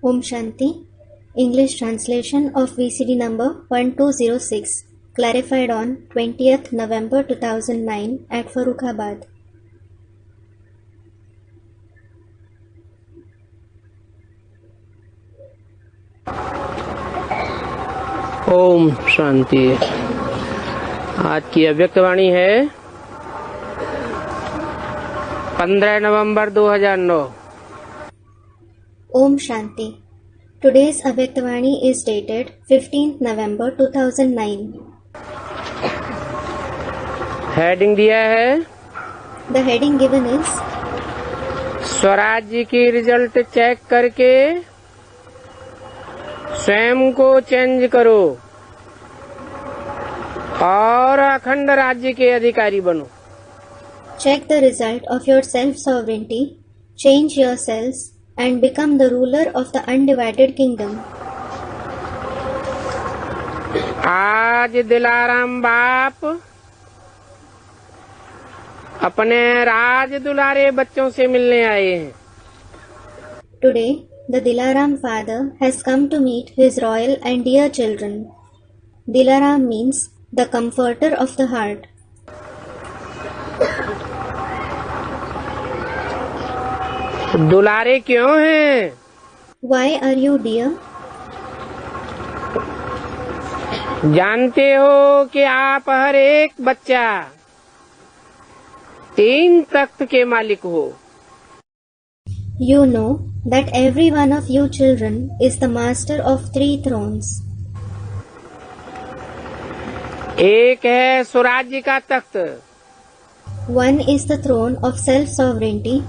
Om Shanti. English translation of VCD number 1206, clarified on 20th November 2009 at Farrukhabad. Om Shanti. आज की अव्यक्त वाणी है 15 नवंबर 2009। Om Shanti. Today's Avyaktavani is dated 15th November 2009. Heading दिया है, The heading given is स्वराज्य की result check करके स्वयं को चेंज करो और अखंड राज्य के अधिकारी बनो। Check the result of your self-sovereignty, change yourselves and become the ruler of the undivided kingdom. आज दिलाराम बाप अपने राज दुलारे बच्चों से मिलने आए हैं। Today, the Dilaram father has come to meet his royal and dear children. Dilaram means the comforter of the heart. दुलारे क्यों हैं? Why are you dear? जानते हो कि आप हर एक बच्चा 3 तख्त के मालिक हो। You know that every one of you children is the master of 3 thrones. एक है स्वराज्य का तख्त, One is the throne of self-sovereignty.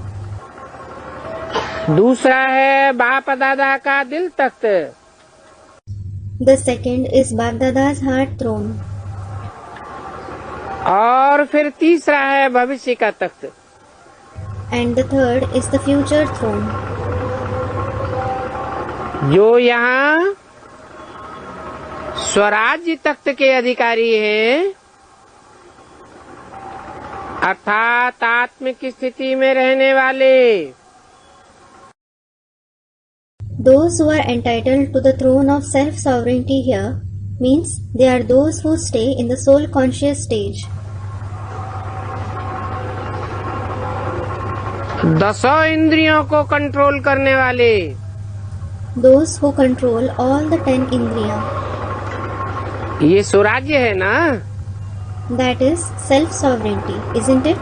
दूसरा है बाप दादा का दिल तख्त, The second is Bap-Dada's heart throne. और फिर तीसरा है भविष्य का तख्त। And the third is the future throne. जो यहाँ स्वराज्य तख्त के अधिकारी हैं, अर्थात आत्मिक स्थिति में रहने वाले, Those who are entitled to the throne of self-sovereignty here means they are those who stay in the soul conscious stage. 10 इंद्रियों को कंट्रोल करने वाले, Those who control all the 10 indriya. ये स्वराज्य है ना। That is self-sovereignty, isn't it?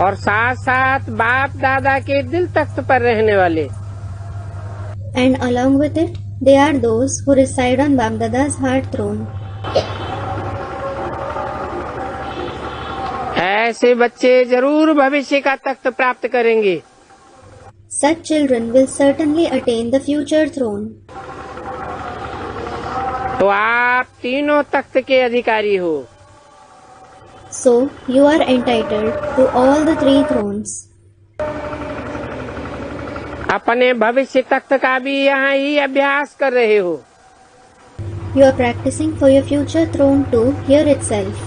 और साथ साथ बाप दादा के दिल तख्त पर रहने वाले, And along with it, they are those who reside on Bap-Dada's heart throne. ऐसे बच्चे जरूर भविष्य का तख्त प्राप्त करेंगे। Such children will certainly attain the future throne. तो आप तीनों तख्त के अधिकारी हो। So, you are entitled to all the 3 thrones. अपने भविष्य तख्त का भी यहाँ ही अभ्यास कर रहे हो। You are practicing for your future throne too here itself.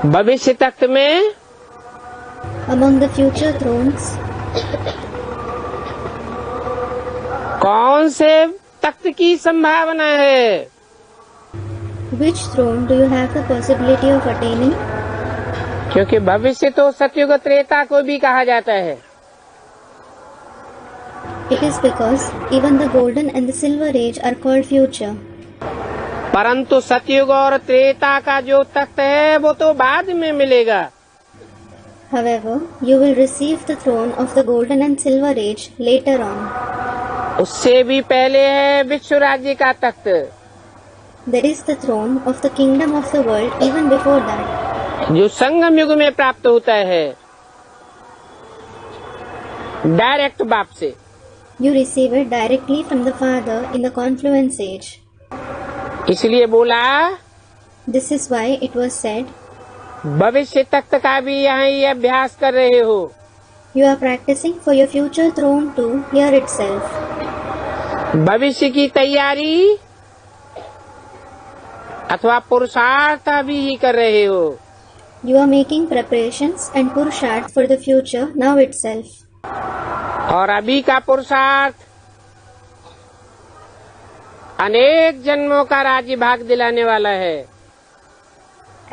भविष्य तख्त में Among the future thrones, कौन से तख्त की संभावना है? which throne do you have the possibility of attaining? क्योंकि भविष्य तो सतयुग त्रेता को भी कहा जाता है। It is because even the golden and the silver age are called future. परंतु सतयुग और त्रेता का जो तख्त है वो तो बाद में मिलेगा। However, you will receive the throne of the golden and silver age later on. उससे भी पहले है विश्व राज्य का तख्त, There is the throne of the kingdom of the world even before that, जो संगम युग में प्राप्त होता है डायरेक्ट बाप से। You receive it directly from the Father in the confluence age. इसलिए बोला This is why it was said, भविष्य तख्त का भी यहाँ ही अभ्यास कर रहे हो। You are practicing for your future throne too here itself. भविष्य की तैयारी अथवा पुरुषार्थ अभी ही कर रहे हो। You are making preparations and purusharth for the future now itself. और अभी का पुरुषार्थ अनेक जन्मों का राज्य भाग दिलाने वाला है।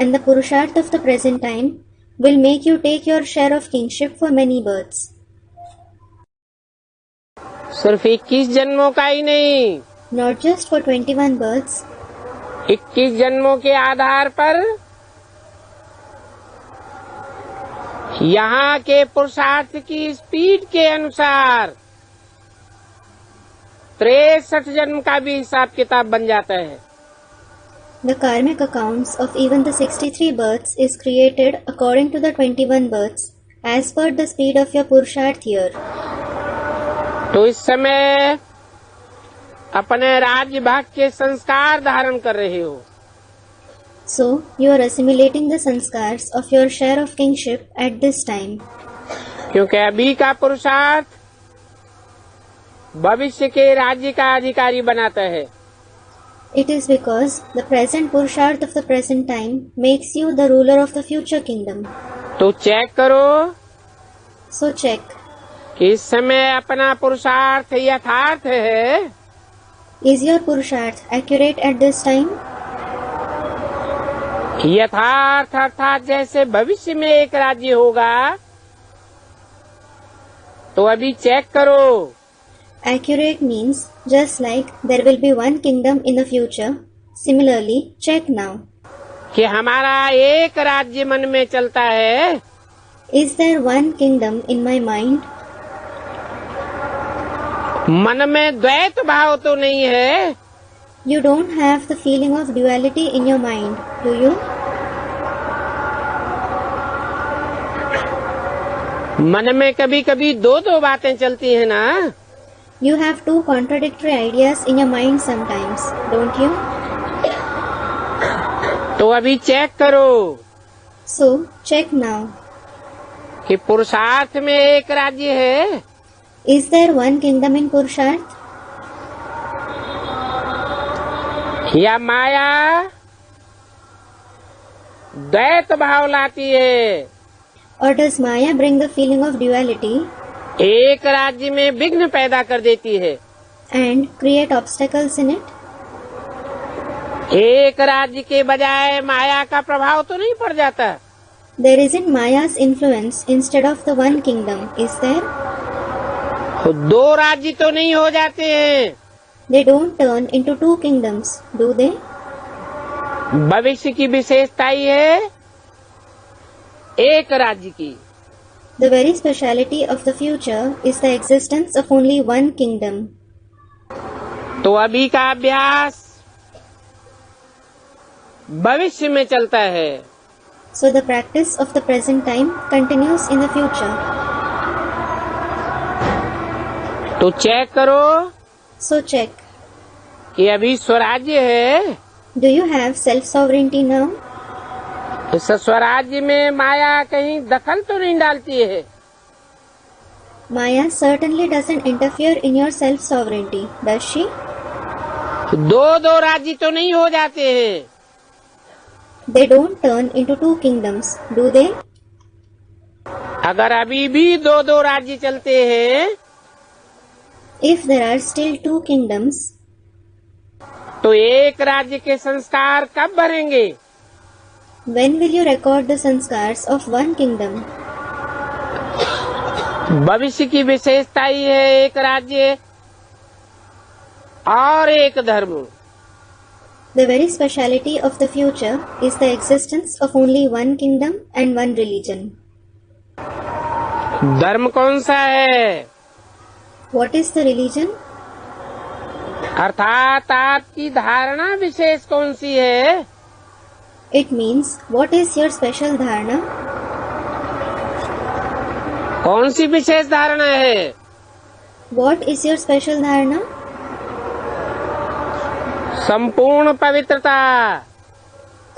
And the purusharth of the present time will make you take your share of kingship for many births. सिर्फ 21 जन्मों का ही नहीं, Not just for 21 births, 21 जन्मों के आधार पर यहाँ के पुरुषार्थ की स्पीड के अनुसार 63 जन्म का भी हिसाब किताब बन जाता है। the karmic accounts of even the 63 births is created according to the 21 births as per the speed of your purusharth year. तो इस समय अपने राज्य भाग के संस्कार धारण कर रहे हो। So, you are assimilating the sanskars of your share of kingship at this time. क्योंकि अभी का पुरुषार्थ भविष्य के राज्य का अधिकारी बनाता है। It is because the present purusharth of the present time makes you the ruler of the future kingdom. तो चेक करो So check, कि इस समय अपना पुरुषार्थ यथार्थ है। is your purusharth accurate at this time? यथार्थ अर्थात जैसे भविष्य में एक राज्य होगा, तो अभी चेक करो। Accurate means just like there will be one kingdom in the future. Similarly, check now. कि हमारा एक राज्य मन में चलता है। Is there one kingdom in my mind? मन में द्वैत भाव तो नहीं है। You don't have the feeling of duality in your mind, do you? मन में कभी कभी दो बातें चलती है ना। You have two contradictory ideas in your mind sometimes, don't you? तो अभी चेक करो So, check now. कि पुरुषार्थ में एक राज्य है। Is there one kingdom in Purusharth? या माया द्वैत भाव लाती है। Or does Maya bring the feeling of duality एक राज्य में विघ्न पैदा कर देती है। and create obstacles in it? एक राज्य के बजाय माया का प्रभाव तो नहीं पड़ जाता। There isn't Maya's influence instead of the one kingdom, is there? दो राज्य तो नहीं हो जाते हैं। They don't turn into two kingdoms, do they? भविष्य की विशेषता ही है एक राज्य की। The very speciality of the future is the existence of only one kingdom. तो अभी का अभ्यास भविष्य में चलता है। So the practice of the present time continues in the future. तो चेक करो So check, कि अभी स्वराज्य है। do you have self-sovereignty now? इस स्वराज्य में माया कहीं दखल तो नहीं डालती है। Maya certainly doesn't interfere in your self-sovereignty, does she? दो राज्य तो नहीं हो जाते हैं। They don't turn into two kingdoms, do they? अगर अभी भी दो राज्य चलते हैं, If there are still two kingdoms, तो एक राज्य के संस्कार कब भरेंगे? when will you record the sanskars of one kingdom? भविष्य की विशेषता ही है एक राज्य और एक धर्म। The very speciality of the future is the existence of only one kingdom and one religion. धर्म कौन सा है? What is the religion? अर्थात आपकी धारणा विशेष कौन सी है? It means what is your special dharana? कौन सी विशेष धारणा है? What is your special dharana? संपूर्ण पवित्रता।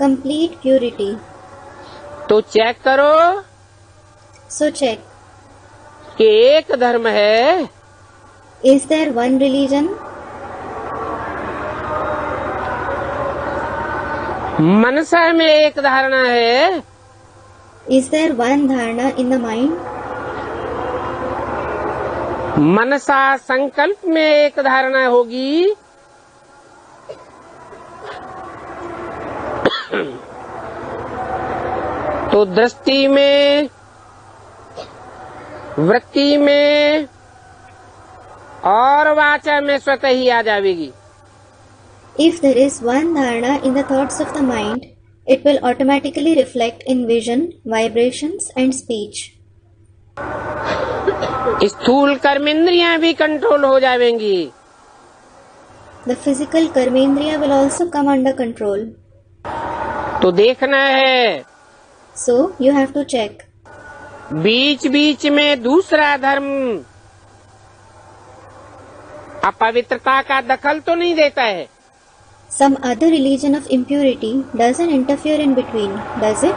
Complete purity. तो चेक करो So check, कि एक धर्म है। is there one religion? मनसा में एक धारणा है, Is there one dharana in the mind? मनसा संकल्प में एक धारणा होगी, तो दृष्टि में, वृत्ति में और वाचा में स्वतः ही आ जाएगी। If there is one dharana in the thoughts of the mind, it will automatically reflect in vision, vibrations and speech. स्थूल कर्मेंद्रियां भी कंट्रोल हो जाएंगी। The physical karmendriya will also come under control. तो देखना है, So you have to check. बीच बीच में दूसरा धर्म अपवित्रता का दखल तो नहीं देता है। Some other religion of impurity doesn't interfere in between, does it?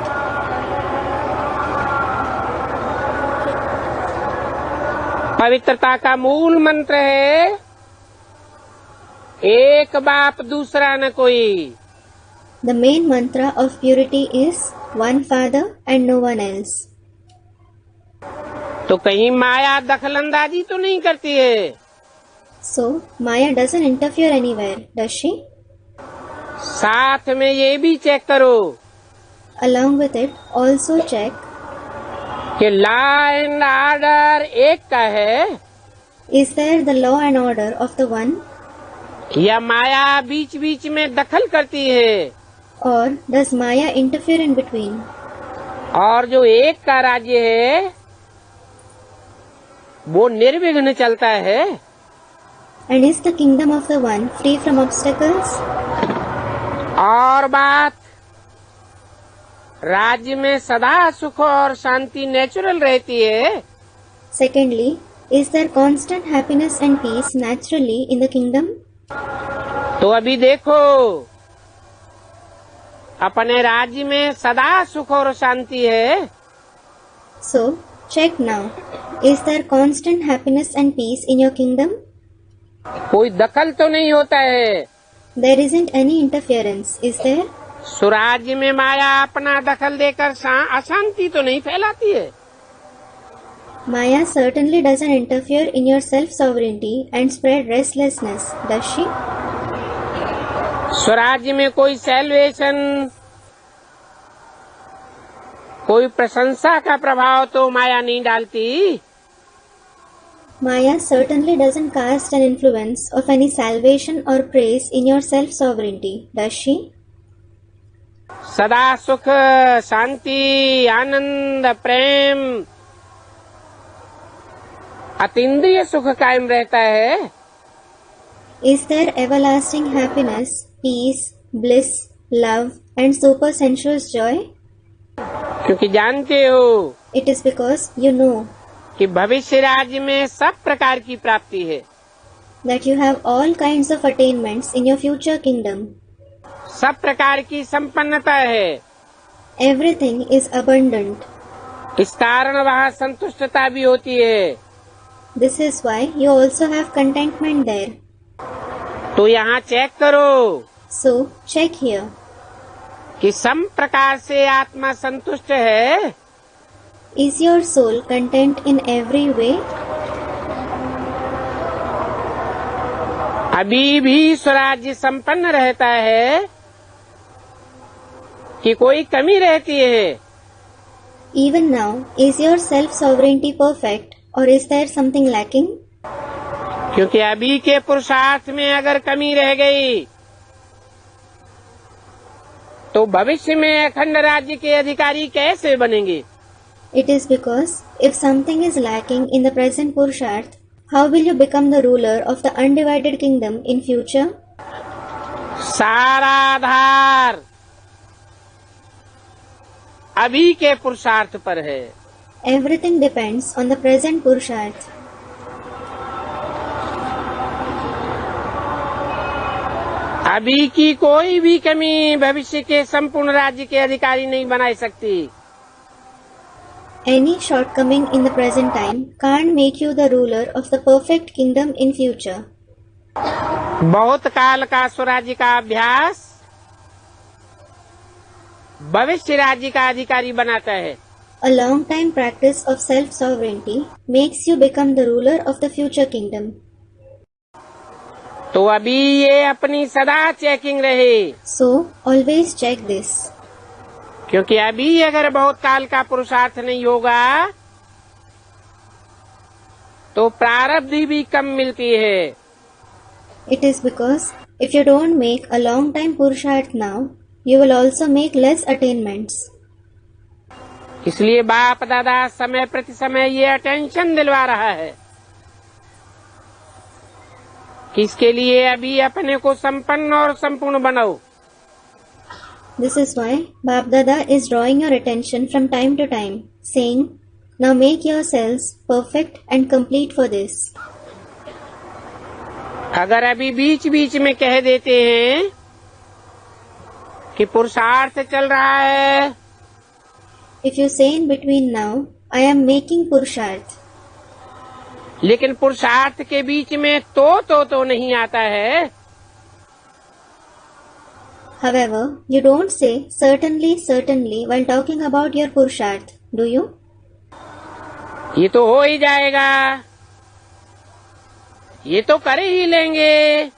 पवित्रता का मूल मंत्र है, एक बाप दूसरा न कोई। The main mantra of purity is one father and no one else. तो कहीं माया दखलंदाजी तो नहीं करती है। So Maya doesn't interfere anywhere, does she? साथ में ये भी चेक करो Along with it, also check, कि लॉ एंड ऑर्डर एक का है is there the law and order of the one, या माया बीच बीच में दखल करती है। or does Maya interfere in between? और जो एक का राज्य है वो निर्विघ्न चलता है। And is the kingdom of the one free from obstacles? और बात, राज्य में सदा सुख और शांति नेचुरल रहती है। Secondly, is there constant happiness and peace naturally in the kingdom? तो अभी देखो, अपने राज्य में सदा सुख और शांति है। So, check now. Is there constant happiness and peace in your kingdom? कोई दखल तो नहीं होता है। There isn't any interference, is there? स्वराज्य में माया अपना दखल देकर अशांति तो नहीं फैलाती है। Maya certainly doesn't interfere in your self-sovereignty and spread restlessness, does she? स्वराज्य में कोई सेलिब्रेशन, कोई प्रशंसा का प्रभाव तो माया नहीं डालती। Maya certainly doesn't cast an influence of any salvation or praise in your self-sovereignty, does she? सदा सुख, शांति, आनंद, प्रेम, अतीन्द्रिय सुख कायम रहता है। Is there everlasting happiness, peace, bliss, love and super sensuous joy? क्योंकि जानते हो It is because you know कि भविष्य राज्य में सब प्रकार की प्राप्ति है। that you have all kinds of attainments in your future kingdom. सब प्रकार की संपन्नता है। Everything is abundant. इस कारण वहाँ संतुष्टता भी होती है। This is why you also have contentment there. तो यहाँ चेक करो So, check here. कि सब प्रकार से आत्मा संतुष्ट है। Is your soul content in every way? अभी भी स्वराज्य संपन्न रहता है कि कोई कमी रहती है। Even now, is your self-sovereignty perfect or is there something lacking? क्योंकि अभी के पुरुषार्थ में अगर कमी रह गई तो भविष्य में अखंड राज्य के अधिकारी कैसे बनेंगे? It is because if something is lacking in the present Purusharth, how will you become the ruler of the undivided kingdom in future? सारा आधार अभी के पुरुषार्थ पर है। Everything depends on the present Purusharth. अभी की कोई भी कमी भविष्य के संपूर्ण राज्य के अधिकारी नहीं बना सकती। Any shortcoming in the present time can't make you the ruler of the perfect kingdom in future. बहुत काल का स्वराज्य का अभ्यास भविष्य राज्य का अधिकारी बनाता है। A long time practice of self-sovereignty makes you become the ruler of the future kingdom. तो अभी ये अपनी सदा चेकिंग रहे, So, always check this. क्योंकि अभी अगर बहुत काल का पुरुषार्थ नहीं होगा तो प्रारब्ध भी कम मिलती है। It is because if you don't make a long time Purusharth now, you will also make less attainments. इसलिए बाप दादा समय प्रति समय ये अटेंशन दिलवा रहा है कि इसके लिए अभी अपने को संपन्न और संपूर्ण बनाओ। This is why Bap Dada is drawing your attention from time to time, saying, now make yourselves perfect and complete for this. अगर अभी बीच बीच में कह देते हैं कि पुरुषार्थ चल रहा है, If you say in between now, I am making Purusharth, लेकिन पुरुषार्थ के बीच में तो नहीं आता है, however, you don't say certainly while talking about your Purusharth, do you? ये तो हो ही जाएगा, ये तो कर ही लेंगे,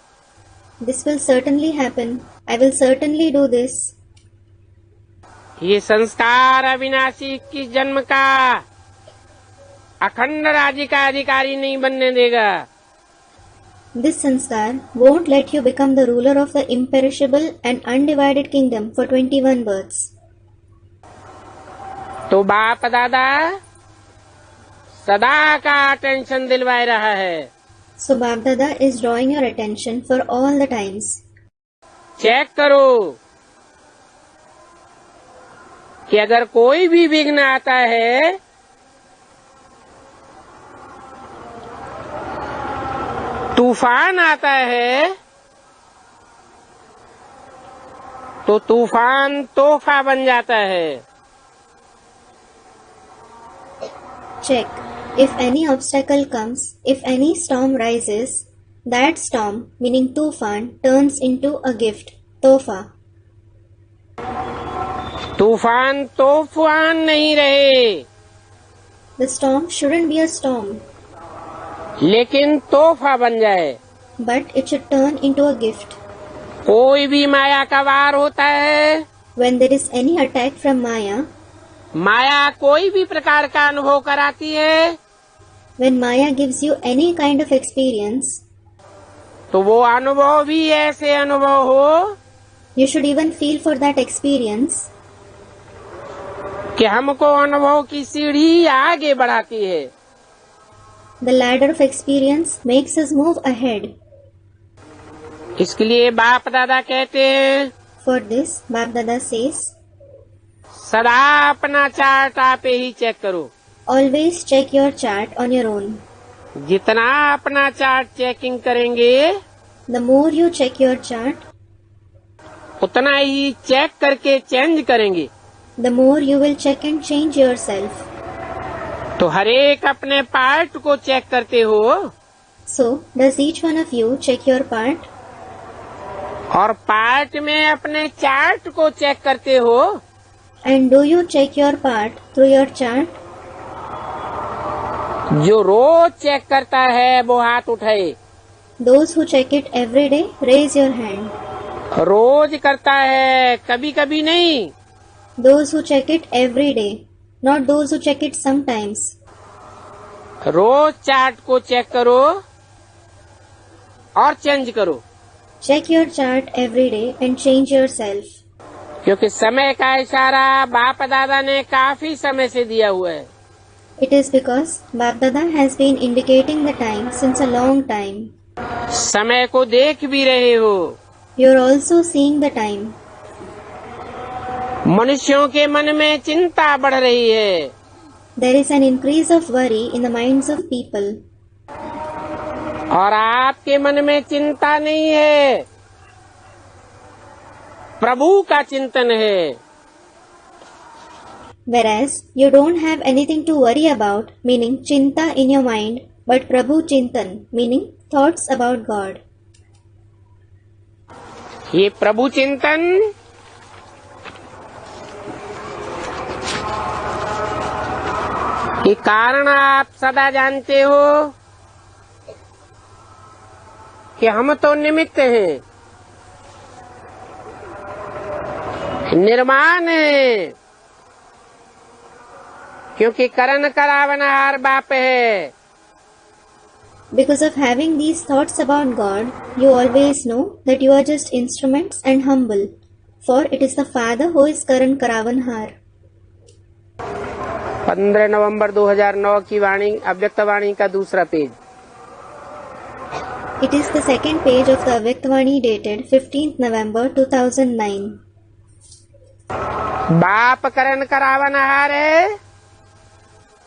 This will certainly happen. I will certainly do this. ये संस्कार अविनाशी की जन्म का अखंड राज्य का अधिकारी नहीं बनने देगा। This sanskar won't let you become the ruler of the imperishable and undivided kingdom for 21 births. तो बाप दादा सदा का अटेंशन दिलवा रहा है। So Bap Dada is drawing your attention for all the times. Check करो कि अगर कोई भी विघ्न आता है तूफान आता है तो तूफान तोहफा बन जाता है। Check. If any obstacle comes, if any storm rises, that storm, meaning tufan, turns into a gift, tofa. तूफान तूफान नहीं रहे, The storm shouldn't be a storm, लेकिन तोहफा बन जाए। but it should turn into a gift. कोई भी माया का वार होता है, When there is any attack from Maya, माया कोई भी प्रकार का अनुभव कराती है, when Maya gives you any kind of experience, तो वो अनुभव भी ऐसे अनुभव हो you should even feel for that experience कि हमको अनुभव की सीढ़ी आगे बढ़ाती है। The ladder of experience makes us move ahead. इसके लिए बाप दादा कहते हैं For this, Bap Dada says, सदा अपना चार्ट आप ही चेक करो। always check your chart on your own. जितना अपना चार्ट चेकिंग करेंगे The more you check your chart, उतना ही चेक करके चेंज करेंगे। the more you will check and change yourself. तो हर एक अपने पार्ट को चेक करते हो So, does each one of you check your part? और पार्ट में अपने चार्ट को चेक करते हो। And do you check your part through your chart? जो रोज चेक करता है वो हाथ उठाए। Those who check it every day, raise your hand. रोज करता है, कभी कभी नहीं। Those who check it every day, not those who check it sometimes. रोज चार्ट को चेक करो और चेंज करो, Check your chart every day and change yourself. क्योंकि समय का इशारा बाप दादा ने काफी समय से दिया हुआ है। It is because Bap Dada has been indicating the time since a long time. समय को देख भी रहे हो। You are also seeing the time. मनुष्यों के मन में चिंता बढ़ रही है। There is an increase of worry in the minds of people. और आपके मन में चिंता नहीं है, प्रभु का चिंतन है। Whereas you don't have anything to worry about, meaning chinta in your mind, but Prabhu Chintan, meaning thoughts about God. ये प्रभु चिंतन कि कारण आप सदा जानते हो कि हम तो निमित्त हैं, निर्माण है, क्योंकि करण करावनहार बाप है। Because of having these thoughts about God, you always know that you are just instruments and humble, for it is the Father who is Karan Karavanhar. 15 नवंबर 2009 की वाणी, अव्यक्त वाणी का दूसरा page. It is the second page of the Avyaktavani dated 15th November 2009. बाप करण करावनहार है,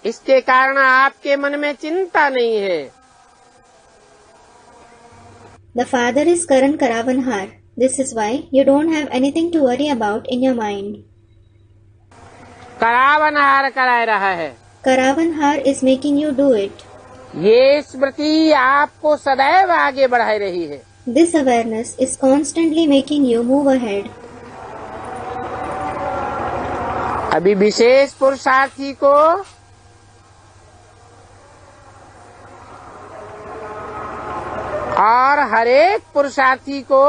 इसके कारण आपके मन में चिंता नहीं है। The Father is Karan Karavanhar. This is why you don't have anything to worry about in your mind. करावनहार कराए रहा है, Karavanhar is making you do it. ये स्मृति आपको सदैव आगे बढ़ाई रही है। This awareness is constantly making you move ahead. अभी विशेष पुरुषार्थी को और हरेक पुरुषार्थी को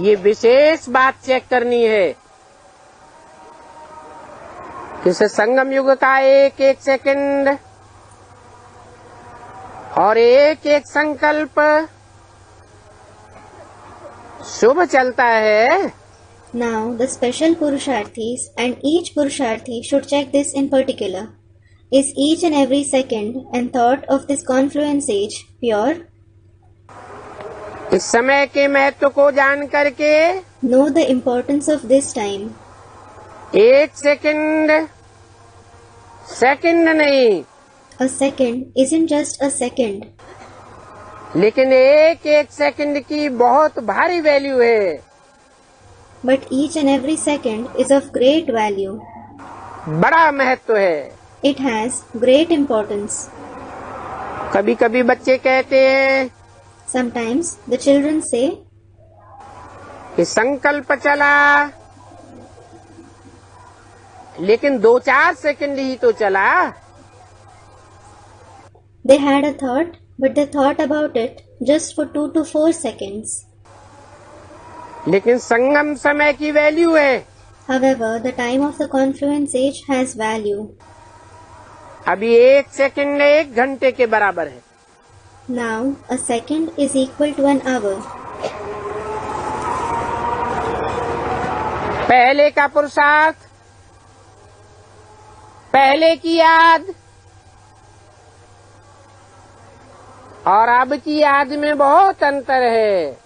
ये विशेष बात चेक करनी है कि इस संगम युग का एक एक सेकंड और एक एक संकल्प शुभ चलता है। Now, the special Purusharthis and each Purusharthi should check this in particular. Is each and every second and thought of this confluence age pure? इस समय के महत्व को जान करके Know the importance of this time. एक सेकंड सेकंड नहीं, A second isn't just a second, लेकिन एक एक सेकंड की बहुत भारी वैल्यू है। but each and every second is of great value. बड़ा महत्व है। It has great importance. कभी कभी बच्चे कहते हैं Sometimes the children say, कि संकल्प चला, लेकिन 2-4 सेकंड ही तो चला। they had a thought, but they thought about it just for 2 to 4 seconds. लेकिन संगम समय की वैल्यू है। However, the time of the confluence age has value. अभी एक सेकंड 1 घंटे के बराबर है। Now, a second is equal to an hour. पहले का पुरुषार्थ, पहले की याद और अब की याद में बहुत अंतर है।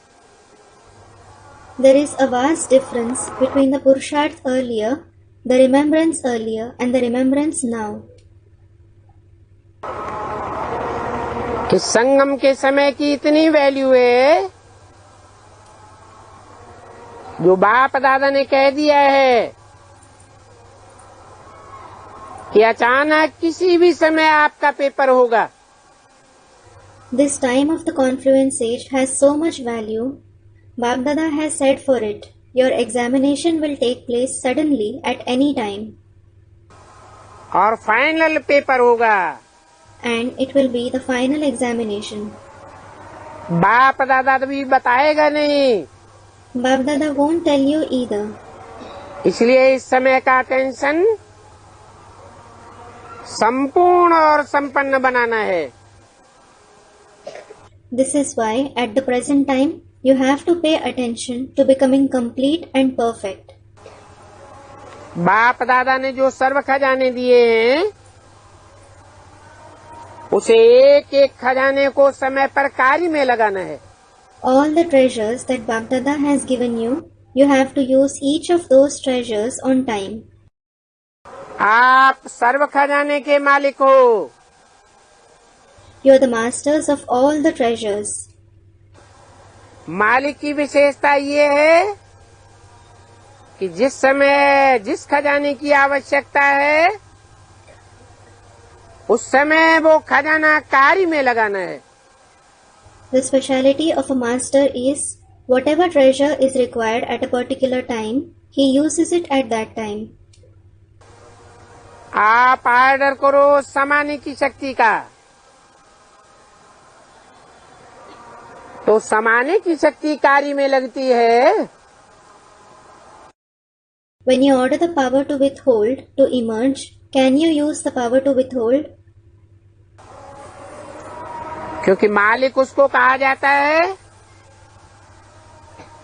There is a vast difference between the Purusharth earlier, the remembrance earlier, and the remembrance now. कि संगम के समय की इतनी वैल्यू है, जो बाप दादा ने कह दिया है कि अचानक किसी भी समय आपका पेपर होगा। This time of the confluence age has so much value. Bap Dada has said for it, your examination will take place suddenly at any time. और फाइनल पेपर होगा। And it will be the final examination. बाप दादा भी बताएगा नहीं, Bap Dada won't tell you either. इसलिए इस समय का टेंशन संपूर्ण और संपन्न बनाना है। This is why at the present time you have to pay attention to becoming complete and perfect. बाप दादा ने जो सर्व खजाने दिए हैं, उसे एक एक खजाने को समय पर कार्य में लगाना है। All the treasures that Bap Dada has given you, you have to use each of those treasures on time. आप सर्व खजाने के मालिक हो। You are the masters of all the treasures. मालिक की विशेषता ये है कि जिस समय जिस खजाने की आवश्यकता है, उस समय वो खजाना कार्य में लगाना है। The speciality of a master is whatever treasure is required at a particular time, he uses it at that time. आप ऑर्डर करो समाने की शक्ति का, तो समाने की शक्ति कार्य में लगती है। When you order the power to withhold to emerge, can you use the power to withhold? क्योंकि मालिक उसको कहा जाता है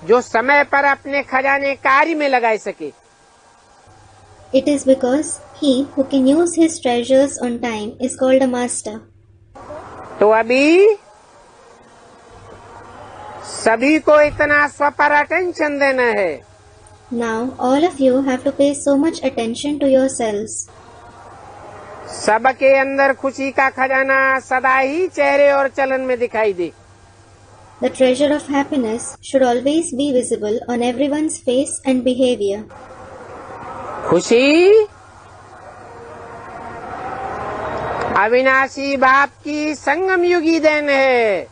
जो समय पर अपने खजाने कार्य में लगा सके। It is because he who can use his treasures on time is called a master. तो अभी सभी को इतना स्व पर अटेंशन देना है। Now all of you have to pay so much attention to yourselves. सबके अंदर खुशी का खजाना सदा ही चेहरे और चलन में दिखाई दे। The treasure of happiness should always be visible on everyone's face and behavior. खुशी अविनाशी बाप की संगम युगी देन है।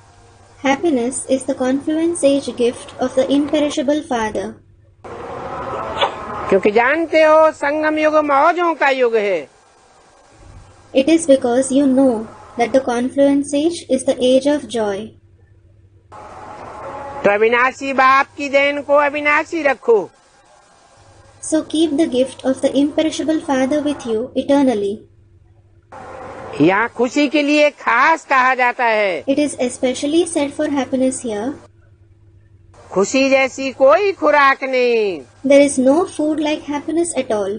Happiness is the confluence age gift of the imperishable Father. क्योंकि जानते हो संगम युग मौजों का युग है। It is because you know that the confluence age is the age of joy. तो अविनाशी बाप की देन को अविनाशी रखो। So keep the gift of the imperishable Father with you eternally. यहाँ खुशी के लिए खास कहा जाता है। It is especially said for happiness here. खुशी जैसी कोई खुराक नहीं, There is no food like happiness at all,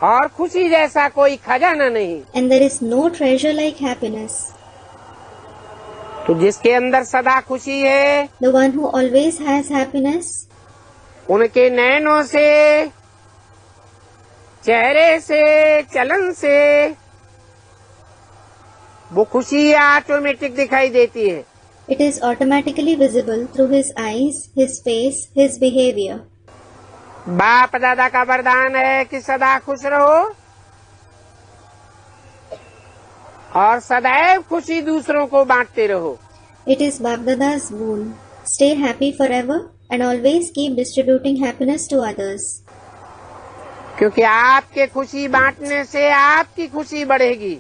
और खुशी जैसा कोई खजाना नहीं। and there is no treasure like happiness. तो जिसके अंदर सदा खुशी है, The one who always has happiness, उनके नैनों से, चेहरे से, चलन से वो खुशी ऑटोमेटिक दिखाई देती है। it is automatically visible through his eyes, his face, his behavior. बाप दादा का वरदान है कि सदा खुश रहो और सदैव खुशी दूसरों को बांटते रहो। It is Bapdada's boon. Stay happy forever and always keep distributing happiness to others. क्योंकि आपके खुशी बांटने से आपकी खुशी बढ़ेगी।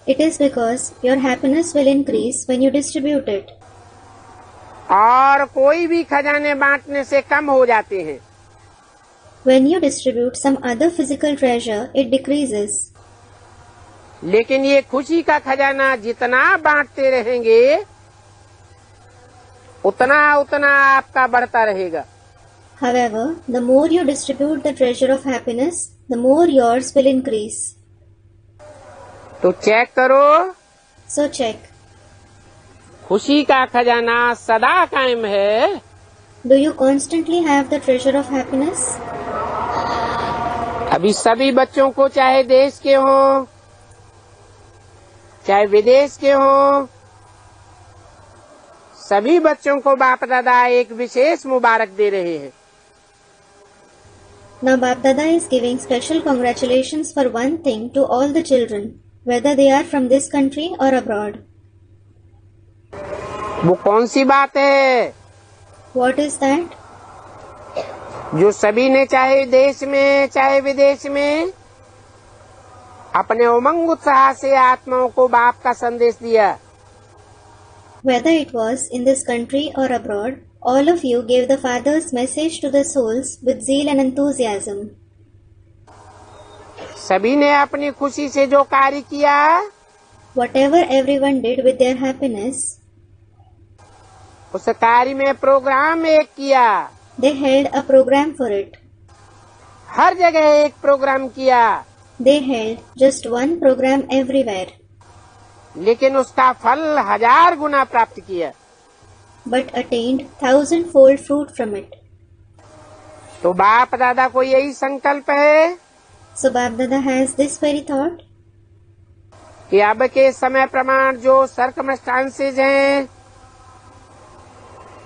It is because your happiness will increase when you distribute it. और कोई भी खजाने बांटने से कम हो जाते हैं। When you distribute some other physical treasure, it decreases. लेकिन ये खुशी का खजाना जितना बांटते रहेंगे उतना उतना आपका बढ़ता रहेगा। However, the more you distribute the treasure of happiness, the more yours will increase. तो चेक करो, So check. खुशी का खजाना सदा कायम है। Do you constantly have the treasure of happiness? अभी सभी बच्चों को चाहे देश के हों चाहे विदेश के हों, सभी बच्चों को बाप दादा एक विशेष मुबारक दे रहे हैं। Now Bap Dada is giving special congratulations for one thing to all the children, whether they are from this country or abroad. वो कौन सी बात है What is that? जो सभी ने चाहे देश में चाहे विदेश में अपने उमंग उत्साह से आत्माओं को बाप का संदेश दिया। Whether it was in this country or abroad, all of you gave the Father's message to the souls with zeal and enthusiasm. सभी ने अपनी खुशी से जो कार्य किया, Whatever everyone did with their happiness, उस कार्य में प्रोग्राम एक किया। they held a program for it. हर जगह एक प्रोग्राम किया, They held just one program everywhere, लेकिन उसका फल 1000 गुना प्राप्त किया। but attained 1,000-fold fruit from it. तो बाप दादा को यही संकल्प है So Bap Dada has this very thought, कि अब के समय प्रमाण जो सर्कमस्टांसेस हैं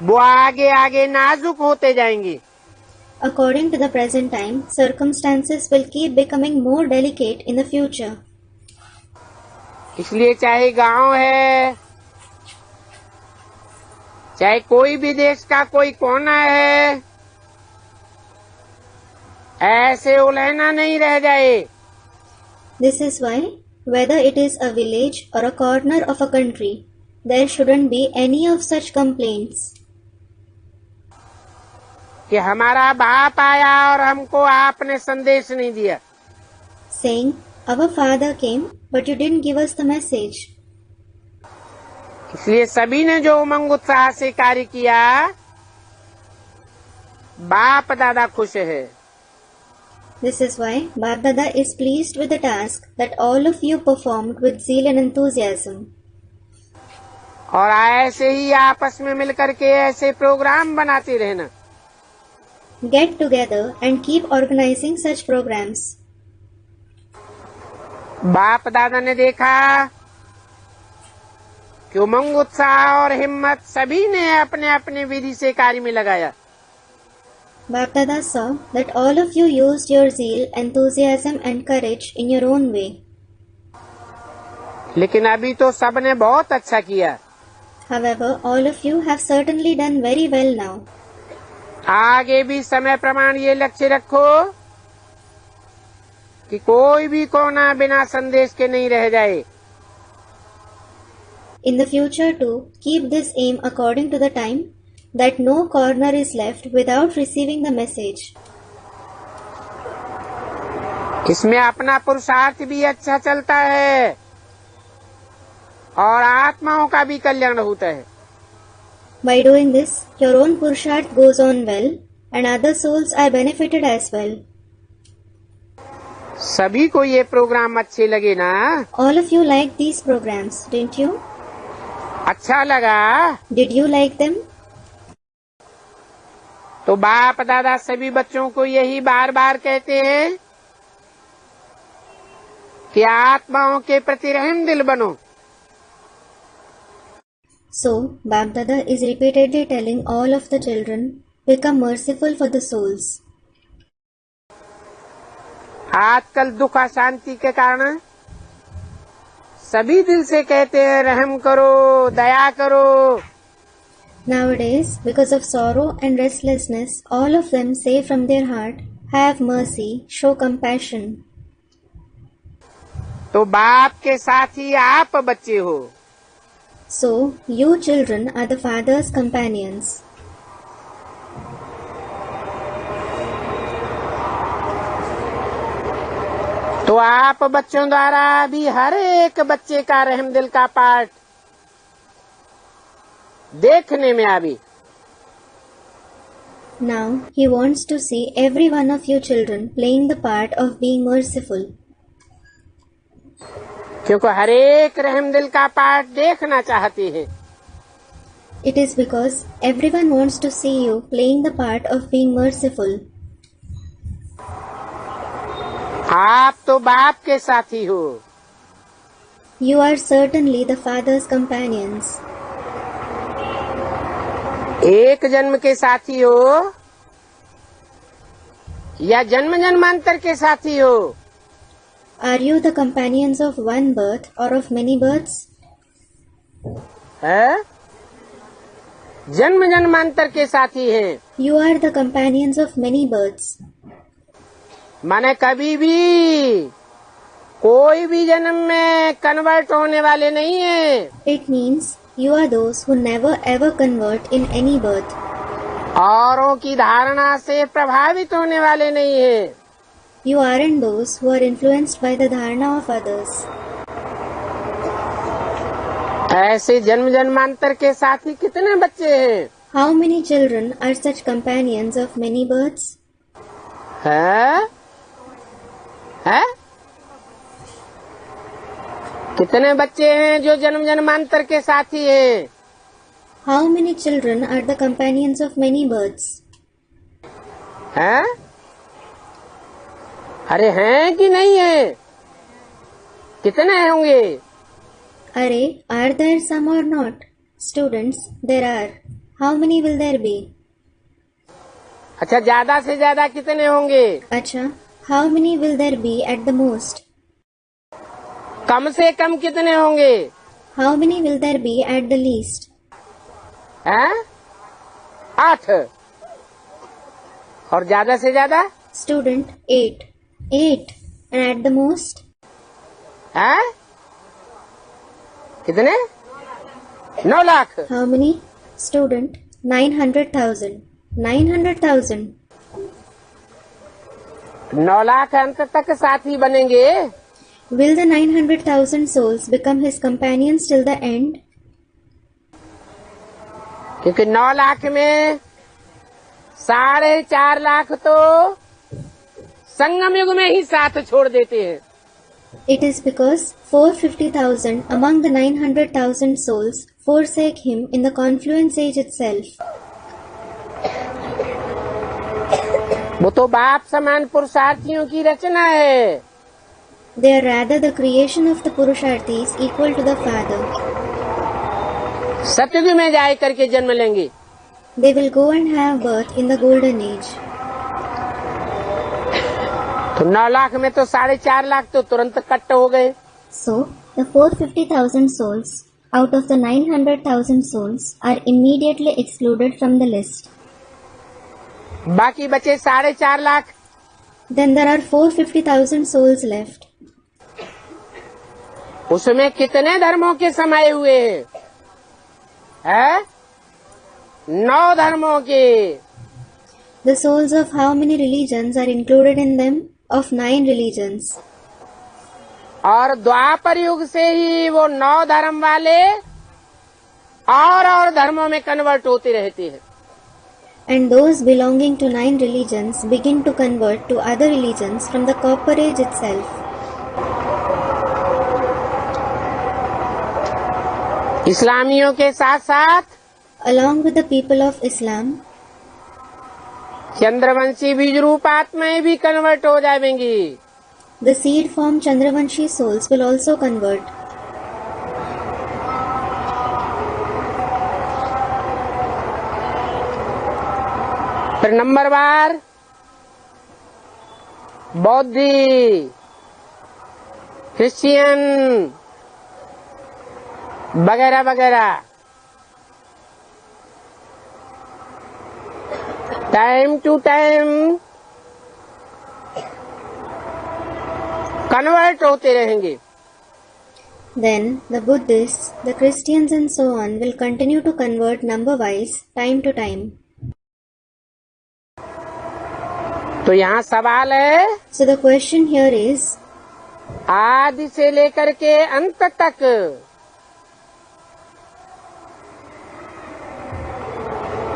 वो आगे आगे नाजुक होते जाएंगे। according to the present time, circumstances will keep becoming more delicate in the future. इसलिए चाहे गांव है चाहे कोई भी देश का कोई कोना है, ऐसे उलझना नहीं रह जाए। This is why, whether it is a village or a corner of a country, there shouldn't be any of such complaints. कि हमारा बाप आया और हमको आपने संदेश नहीं दिया. Saying, our father came, but you didn't give us the message. इसलिए सभी ने जो उमंग उत्साह से कार्य किया, बाप दादा खुश है. This is why Bap Dada is pleased with the task that all of you performed with zeal and enthusiasm. और ऐसे ही आपस में मिलकर के ऐसे प्रोग्राम बनाते रहना. Get together and keep organizing such programs. बाप दादा ने देखा कि उमंग उत्साह और हिम्मत सभी ने अपने अपने विधि से कार्य में लगाया. Bap Dada saw that all of you used your zeal, enthusiasm and courage in your own way. लेकिन अभी तो सबने बहुत अच्छा किया. However, all of you have certainly done very well now. आगे भी समय प्रमाण ये लक्ष्य रखो कि कोई भी कोना बिना संदेश के नहीं रह जाए. In the future too, keep this aim according to the time, that no corner is left without receiving the message. इसमें अपना पुरुषार्थ भी अच्छा चलता है और आत्माओं का भी कल्याण होता है. By doing this, your own Purusharth goes on well and other souls are benefited as well. सभी को ये प्रोग्राम अच्छे लगे ना? All of you liked these programs, didn't you? अच्छा लगा? Did you like them? तो बाप दादा सभी बच्चों को यही बार बार कहते हैं कि आत्माओं के प्रति रहम दिल बनो. So, Bap Dada is repeatedly telling all of the children, become merciful for the souls. आजकल दुख अशांति के कारण सभी दिल से कहते हैं रहम करो, दया करो. Nowadays, because of sorrow and restlessness, all of them say from their heart, have mercy, show compassion. तो बाप के साथ ही आप बच्चे हो. So, you children are the Father's companions. तो आप बच्चों द्वारा भी हर एक बच्चे का रहम दिल का पाठ देखने में आवे. Now, he wants to see every one of you children playing the part of being merciful. क्योंकि हर एक रहम दिल का पाठ देखना चाहते हैं. It is because everyone wants to see you playing the part of being merciful. आप तो बाप के साथी हो. You are certainly the Father's companions. एक जन्म के साथी हो या जन्म जन्मांतर के साथी हो. Are you the companions of one birth or of many births? है? जन्म जन्मांतर के साथी हैं. You are the companions of many births. माने कभी भी कोई भी जन्म में कन्वर्ट होने वाले नहीं है. It means you are those who never ever convert in any birth. औरों की धारणा से प्रभावित होने वाले नहीं है. You aren't those who are influenced by the dharana of others. ऐसे जन्म जन्मांतर के साथी कितने बच्चे हैं? How many children are such companions of many births? है? कितने बच्चे हैं जो जन्म जन्मांतर के साथी हैं? How many children are the companions of many births? हैं? अरे हैं कि नहीं है? कितने होंगे? अरे, are there some or not? Students, there are. How many will there be? अच्छा, ज्यादा से ज्यादा कितने होंगे? अच्छा, how many will there be at the most? कम से कम कितने होंगे? How many will there be at the least? हैं? 8. और ज्यादा से ज्यादा? Student, 8. 8. And at the most? है? कितने? 9 lakh. How many? Student, 900,000. 900,000. 9 lakh अंत तक साथी बनेंगे। Will the 900,000 souls become his companions till the end? क्योंकि 9 लाख में 4.5 लाख तो संगम युग में ही साथ छोड़ देते हैं। It is because 450,000 among the 900,000 souls forsake him in the confluence age itself. वो तो बाप समान पुरुषार्थियों की रचना है। They are rather the creation of the Purusharthis equal to the Father. सतयुग में जाए करके जन्म लेंगे। They will go and have birth in the golden age. तो 9 लाख में तो 4.5 लाख तो तुरंत कट हो गए। So, the 450,000 souls out of the 900,000 souls are immediately excluded from the list. बाकी बचे 4.5 lakh. Then there are 450,000 souls left. उसमें कितने धर्मों के समाये हुए हैं? 9 धर्मों के। The souls of how many religions are included in them? Of 9 religions. और द्वापर युग से ही वो 9 धर्म वाले और धर्मों में कन्वर्ट होते रहते हैं। And those belonging to 9 religions begin to convert to other religions from the copper age itself. इस्लामियों के साथ साथ Along with the people of Islam, Chandravanshi बीज रूप आत्माएं भी कन्वर्ट हो जाएंगी। the seed form Chandravanshi souls will also convert. फिर नंबर बार बौद्धी, क्रिश्चियन वगैरह वगैरह टाइम टू टाइम कन्वर्ट होते रहेंगे। Then the Buddhists, the Christians and so on will continue to convert number-wise, time to time. तो यहाँ सवाल है, So the question here is, आदि से लेकर के अंत तक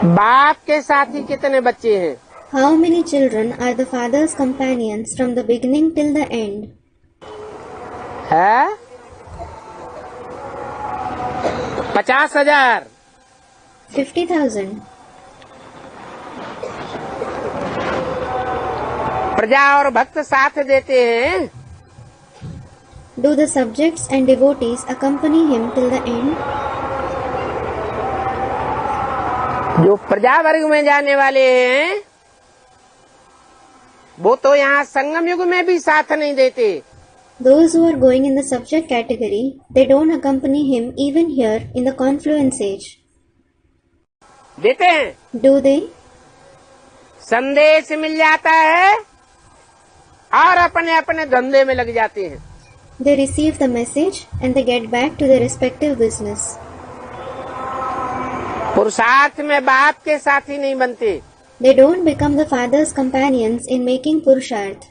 बाप के साथी कितने बच्चे हैं? how many children are the Father's companions from the beginning till the end? है 50,000। 50,000. प्रजा और भक्त साथ देते हैं। Do the subjects and devotees accompany him till the end? जो प्रजा वर्ग में जाने वाले हैं वो तो यहाँ संगम युग में भी साथ नहीं देते। Those who are going in the subject category, they don't accompany him even here in the confluence age. देते हैं, Do they? संदेश मिल जाता है और अपने अपने धंधे में लग जाते हैं। They receive the message and they get back to their respective business. पुरुषार्थ में बाप के साथी नहीं बनते। They don't become the Father's companions in making Purusharth.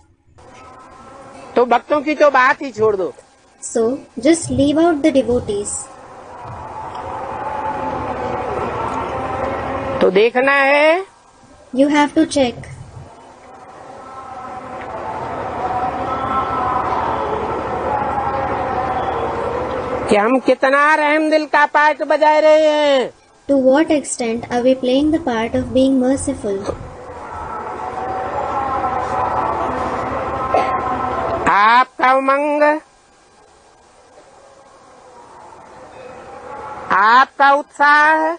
तो भक्तों की तो बात ही छोड़ दो। So, just leave out the devotees. तो देखना है, You have to check. कि हम कितना रहमदिल का पार्ट बजा रहे हैं। To what extent are we playing the part of being merciful? आपका उमंग, आपका उत्साह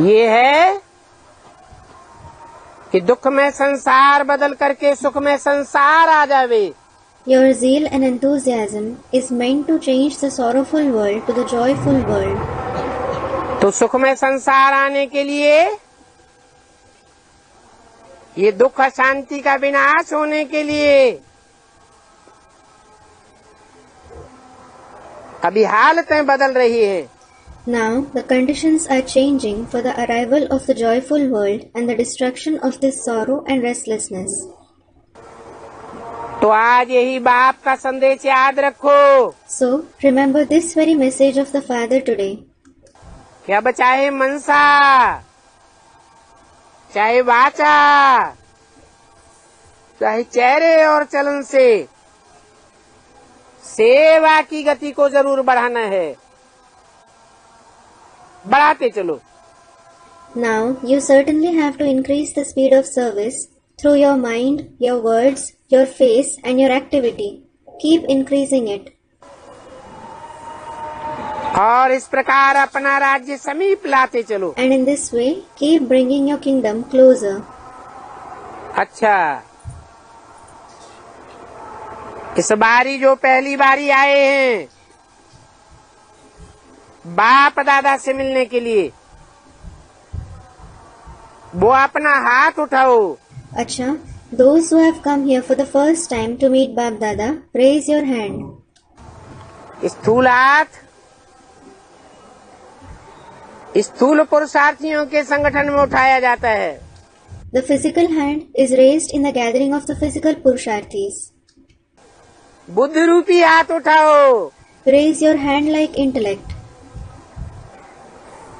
ये है कि दुख में संसार बदल करके सुख में संसार आ जावे। Your zeal and enthusiasm is meant to change the sorrowful world to the joyful world. तो सुख में संसार आने के लिए ये दुख शांति का विनाश होने के लिए अभी हालतें बदल रही हैं। Now the conditions are changing for the arrival of the joyful world and the destruction of this sorrow and restlessness. तो आज यही बाप का संदेश याद रखो। So remember this very message of the Father today. कि अब चाहे मनसा, चाहे वाचा, चाहे चेहरे और चलन से सेवा की गति को जरूर बढ़ाना है। बढ़ाते चलो। Now you certainly have to increase the speed of service through your mind, your words, your face and your activity. Keep increasing it. और इस प्रकार अपना राज्य समीप लाते चलो। And in this way, keep bringing your kingdom closer. अच्छा, इस बारी जो पहली बारी आए हैं बाप दादा से मिलने के लिए, वो अपना हाथ उठाओ। Acha, those who have come here for the first time to meet Bap Dada, raise your hand. स्थूल हाथ स्थूल पुरुषार्थियों के संगठन में उठाया जाता है। The physical hand is raised in the gathering of the physical Purusharthis. बुद्धि रूपी हाथ उठाओ। Raise your hand like intellect.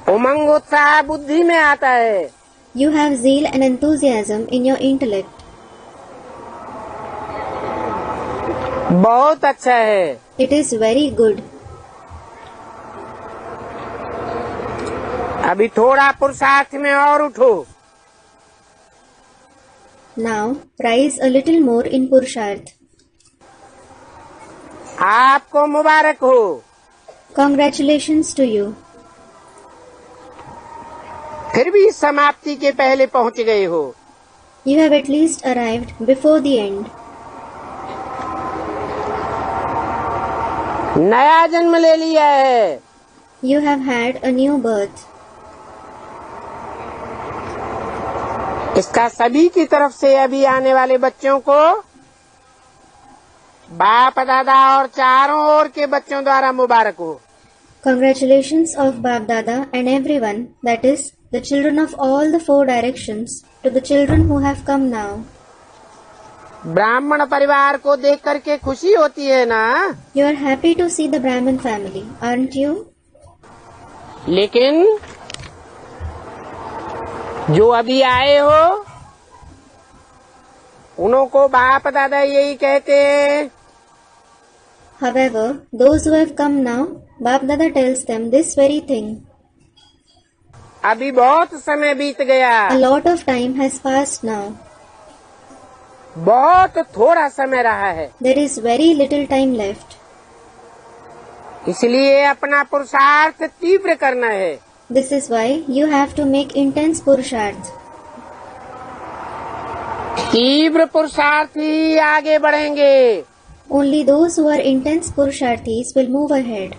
उमंग उत्साह बुद्धि में आता है। You have zeal and enthusiasm in your intellect. बहुत अच्छा है। It is very good. अभी थोड़ा पुरुषार्थ में और उठो। Now rise a little more in Purusharth. आपको मुबारक हो। Congratulations to you. फिर भी समाप्ति के पहले पहुंच गए हो। You have at least arrived before the end. नया जन्म ले लिया है। You have had a new birth. इसका सभी की तरफ से अभी आने वाले बच्चों को बाप दादा और चारों ओर के बच्चों द्वारा मुबारक हो। Congratulations of Bap Dada and everyone, that is, the children of all the 4 directions, to the children who have come now. ब्राह्मण परिवार को देख करके खुशी होती है ना? You are happy to see the Brahmin family, aren't you? लेकिन जो अभी आए हो उन्हों को बाप दादा यही कहते हैं। However, those who have come now, Bap Dada tells them this very thing. अभी बहुत समय बीत गया। A lot of time has passed now. बहुत थोड़ा समय रहा है। There is very little time left. इसलिए अपना पुरुषार्थ तीव्र करना है। This is why you have to make intense Purusharth. तीव्र पुरुषार्थ ही आगे बढ़ेंगे। Only those who are intense Purusharthis will move ahead.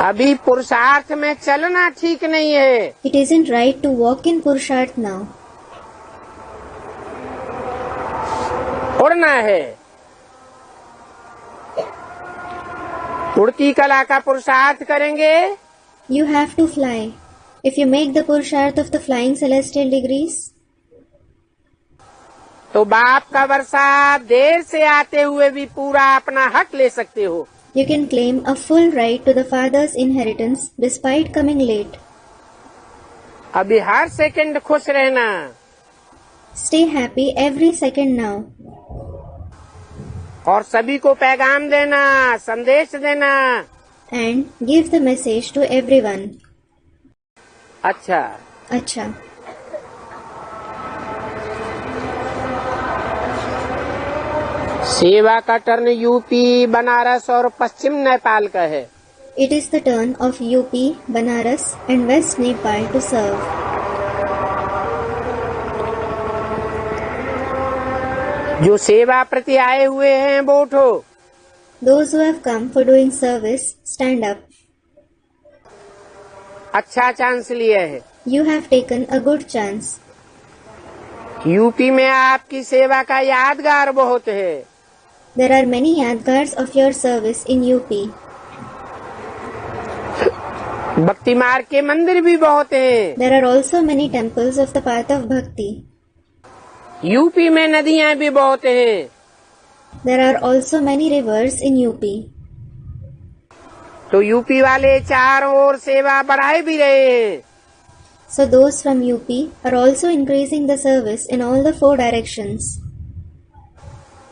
अभी पुरुषार्थ में चलना ठीक नहीं है। It isn't right to walk in Purusharth now. उड़ना है। उड़ती कला का पुरुषार्थ करेंगे। You have to fly. If you make the Purusharth of the flying celestial degrees, तो बाप का वर्षा देर से आते हुए भी पूरा अपना हक ले सकते हो। you can claim a full right to the Father's inheritance despite coming late. अभी हर सेकंड खुश रहना। Stay happy every second now. और सभी को पैगाम देना, संदेश देना। And give the message to everyone. अच्छा, Acha. सेवा का टर्न यूपी, बनारस और पश्चिम नेपाल का है। It is the turn of UP, Banaras and West Nepal to serve. जो सेवा प्रति आए हुए हैं वो उठो। Those who have come for doing service, stand up. अच्छा चांस लिया है। You have taken a good chance. UP में आपकी सेवा का यादगार बहुत है। There are many yadgars of your service in UP. भक्ति मार्ग के मंदिर भी बहुत हैं। There are also many temples of the path of bhakti. UP में नदियां भी बहुत हैं। There are also many rivers in UP. तो यूपी वाले चारों ओर सेवा बढ़ाए भी रहे हैं। So those from UP are also increasing the service in all the 4 directions.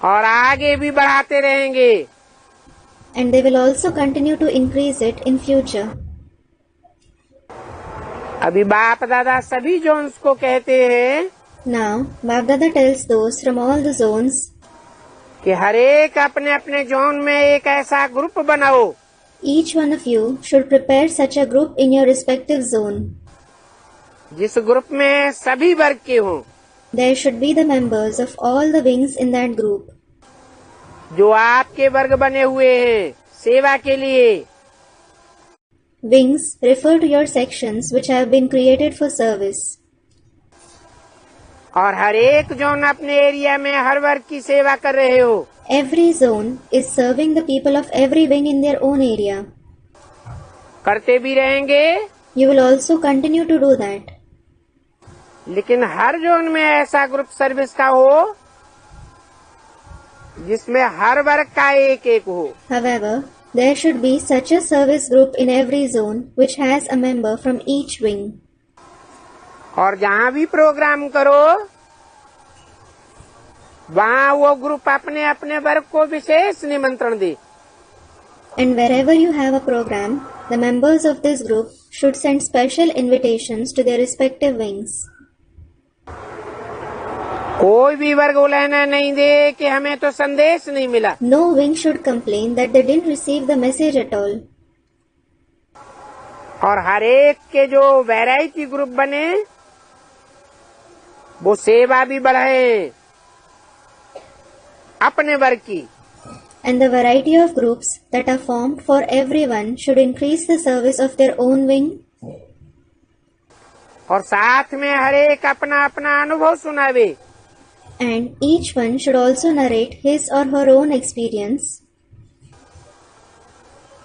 और आगे भी बढ़ाते रहेंगे। And they will also continue to increase it in future. अभी बाप दादा सभी जोन्स को कहते हैं Now, Bapdada tells those from all the zones कि हर एक अपने अपने जोन में एक ऐसा ग्रुप बनाओ each one of you should prepare such a group in your respective zone. जिस ग्रुप में सभी वर्ग के हों, There should be the members of all the wings in that group. जो आपके वर्ग बने हुए हैं सेवा के लिए। Wings refer to your sections which have been created for service. और हर एक जोन अपने एरिया में हर वर्ग की सेवा कर रहे हो। Every zone is serving the people of every wing in their own area. करते भी रहेंगे, You will also continue to do that. लेकिन हर जोन में ऐसा ग्रुप सर्विस का हो जिसमें हर वर्ग का एक एक हो। However, there should be such a service group in every zone which has a member from each wing. और जहाँ भी प्रोग्राम करो वहाँ वो ग्रुप अपने अपने वर्ग को विशेष निमंत्रण दे। And wherever you have a program, the members of this group should send special invitations to their respective wings. कोई भी वर्ग उलहना नहीं दे कि हमें तो संदेश नहीं मिला। No wing should complain that they didn't receive the message at all. और हर एक के जो वैरायटी ग्रुप बने वो सेवा भी बढ़ाए अपने वर्ग की। And the variety of groups that are formed for everyone should increase the service of their own wing. और साथ में हर एक अपना अपना अनुभव सुनावे। And each one should also narrate his or her own experience.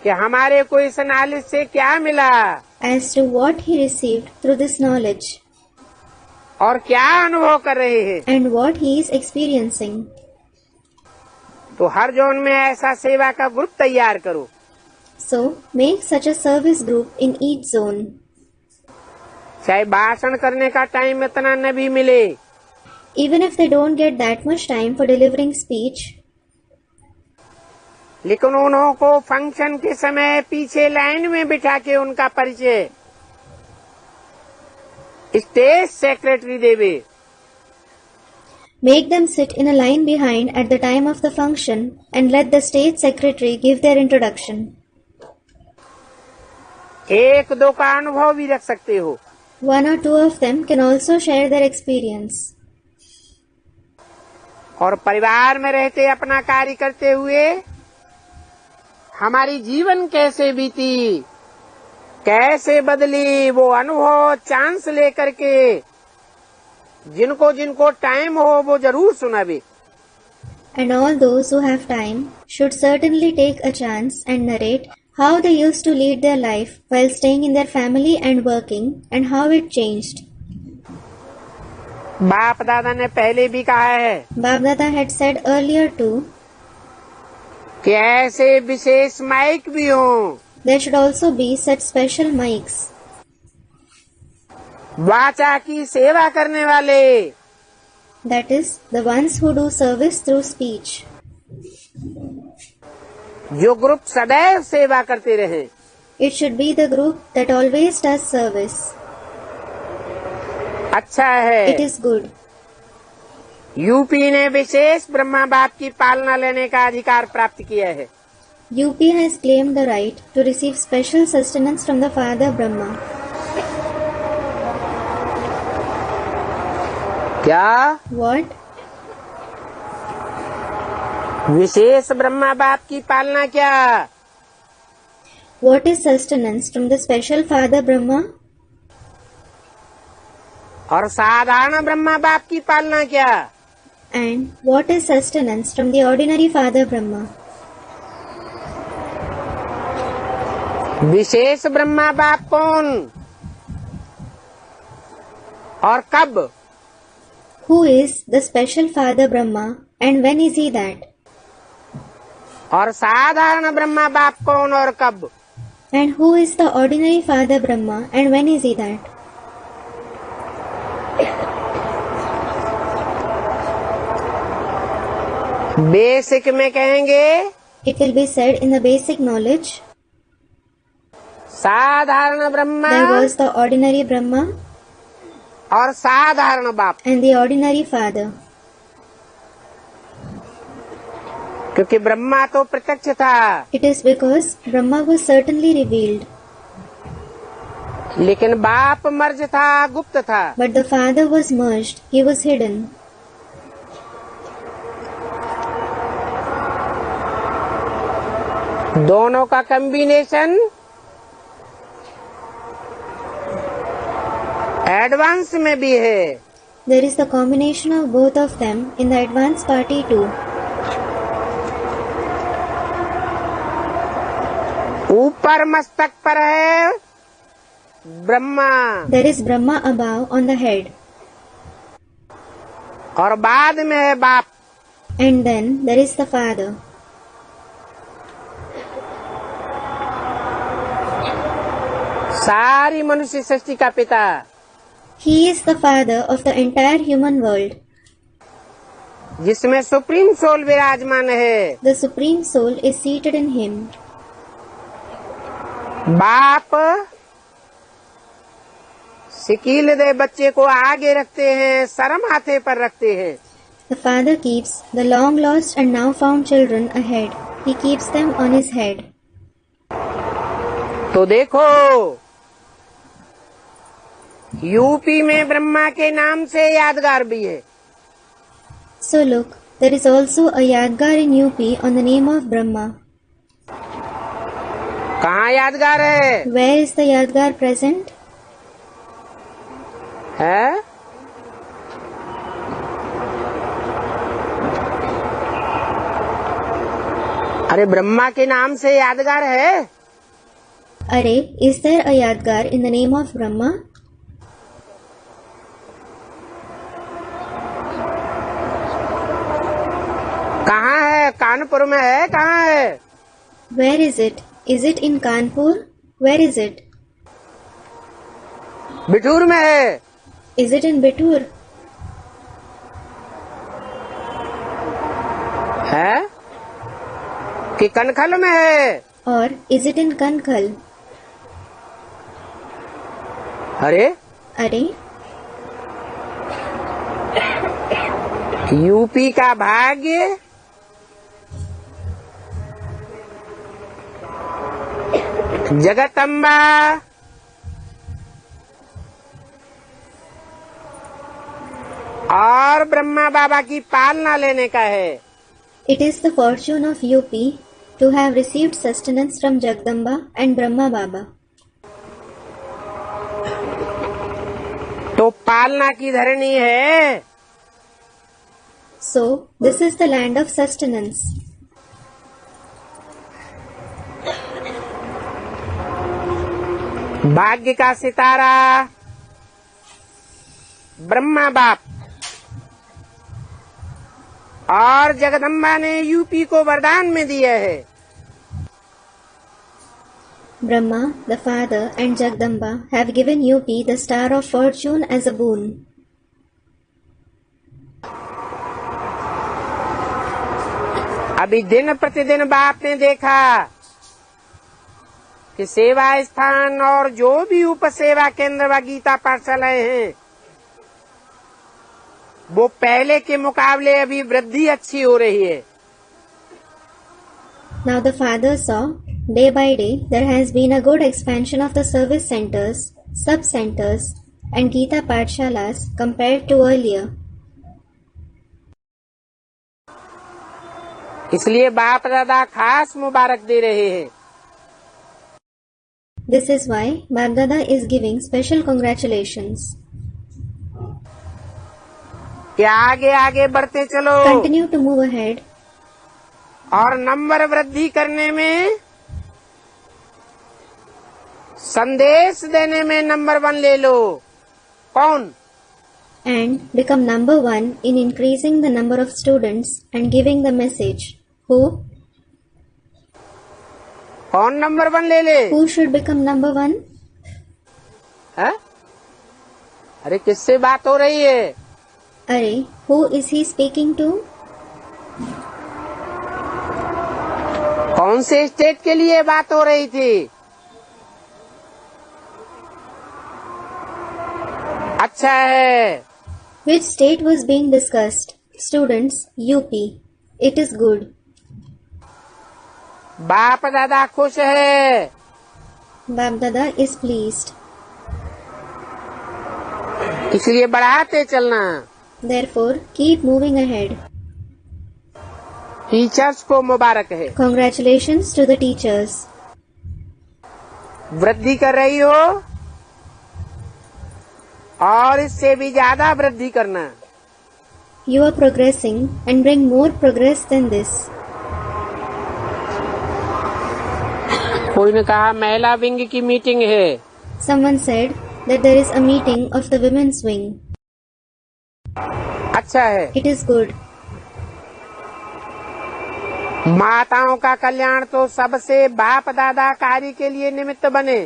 कि हमारे को इस नॉलेज से क्या मिला As to what he received through this knowledge. और क्या अनुभव कर रहे हैं। And what he is experiencing. तो हर जोन में ऐसा सेवा का ग्रुप तैयार करो। So, make such a service group in each zone. चाहे भाषण करने का टाइम इतना न भी मिले, Even if they don't get that much time for delivering speech, लेकिन उन्हों को फंक्शन के समय पीछे लाइन में बिठा के उनका परिचय स्टेज सेक्रेटरी देवे। make them sit in a line behind at the time of the function and let the state secretary give their introduction. एक दो का अनुभव भी रख सकते हो। One or two of them can also share their experience. और परिवार में रहते अपना कार्य करते हुए हमारी जीवन कैसे बीती, कैसे बदली, वो अनुभव चांस लेकर के जिनको जिनको टाइम हो वो जरूर सुनावे। And all those who have time should certainly take a chance and narrate how they used to lead their life while staying in their family and working and how it changed. बाप दादा ने पहले भी कहा है Bapdada had said earlier too, कि ऐसे विशेष mic भी हों, there should also be such special mics. वाचा की सेवा करने वाले, That is, the ones who do service through speech. जो ग्रुप सदैव सेवा करते रहे। It should be the group that always does service. अच्छा है। It is good. यूपी ने विशेष ब्रह्मा बाप की पालना लेने का अधिकार प्राप्त किया है। UP has claimed the right to receive special sustenance from the Father Brahma. क्या? What? विशेष ब्रह्मा बाप की पालना क्या? What is sustenance from the special Father Brahma? और साधारण ब्रह्मा बाप की पालना क्या? And what is sustenance from the ordinary Father Brahma? विशेष ब्रह्मा बाप कौन और कब? Who is the special Father Brahma and when is he that? और साधारण ब्रह्मा बाप कौन और कब? And who is the ordinary Father Brahma and when is he that? Basic में कहेंगे It will be said in the basic knowledge, साधारण Brahma there was the ordinary Brahma और साधारण बाप, and the ordinary Father. क्योंकि ब्रह्मा तो प्रत्यक्ष था, It is because Brahma was certainly revealed, लेकिन बाप मर्ज था, गुप्त था। but the Father was merged, he was hidden. दोनों का कॉम्बिनेशन एडवांस में भी है। There is the combination of both of them in the advanced party too. ऊपर मस्तक पर है Brahma There is Brahma above on the head, और बाद में है बाप। and then there is the Father. सारी मनुष्य सृष्टि का पिता, He is the Father of the entire human world. जिसमें सुप्रीम सोल विराजमान है। The Supreme Soul is seated in him. बाप सिकील दे बच्चे को आगे रखते हैं, शर्म हाथे पर रखते हैं। The Father keeps the long lost and now found children ahead. He keeps them on his head. तो देखो, यूपी में ब्रह्मा के नाम से यादगार भी है। So look, there is also a Yadgar in UP on the name of Brahma. कहाँ यादगार है? Where is the Yadgar present? है? अरे ब्रह्मा के नाम से यादगार है? Arey, is there a Yadgar in the name of Brahma? कहाँ है? कानपुर में है? कहाँ है? Where is it? Is it in Kanpur? Where is it? Bithoor में है? Is it in Bitur? है? कि कनखल में है? Or is it in Kankhal? अरे Arey, यूपी का भाग्य जगदम्बा और ब्रह्मा बाबा की पालना लेने का है। it is the fortune of UP to have received sustenance from Jagdamba and Brahma Baba. तो पालना की धरनी है। So, this is the land of sustenance. भाग्य का सितारा ब्रह्मा बाप और जगदम्बा ने यूपी को वरदान में दिया है। Brahma, the Father, and Jagdamba have given UP the star of fortune as a boon. अभी दिन प्रतिदिन बाप ने देखा कि सेवा स्थान और जो भी उप सेवा केंद्र व गीता पाठशालाएं हैं, वो पहले के मुकाबले अभी वृद्धि अच्छी हो रही है। Now the Father saw, day by day, there has been a good expansion of the service centers, sub-centers, and Gita Pathshalas compared to earlier. इसलिए बाप दादा खास मुबारक दे रहे हैं। This is why Bab Dada is giving special congratulations. कि आगे आगे बढ़ते चलो Continue to move ahead और नंबर वृद्धि करने में, संदेश देने में नंबर 1 ले लो। कौन? and become number 1 in increasing the number of students and giving the message. Who? कौन नंबर 1 ले ले? Who should become number 1? है? अरे किससे बात हो रही है? Arey, who is he speaking to? कौन से स्टेट के लिए बात हो रही थी? अच्छा है। Which state was being discussed? Students, UP. It is good. बाप दादा खुश है। Bab Dada is pleased. इसलिए बढ़ाते चलना। Therefore, keep moving ahead. Teachers को मुबारक है। Congratulations to the teachers. वृद्धि कर रही हो और इससे भी ज्यादा वृद्धि करना। You are progressing and bring more progress than this. कोई ने कहा महिला विंग की मीटिंग है। Someone said that there is a meeting of the women's wing. अच्छा है। It is good. माताओं का कल्याण तो सबसे बाप दादा कार्य के लिए निमित्त बने।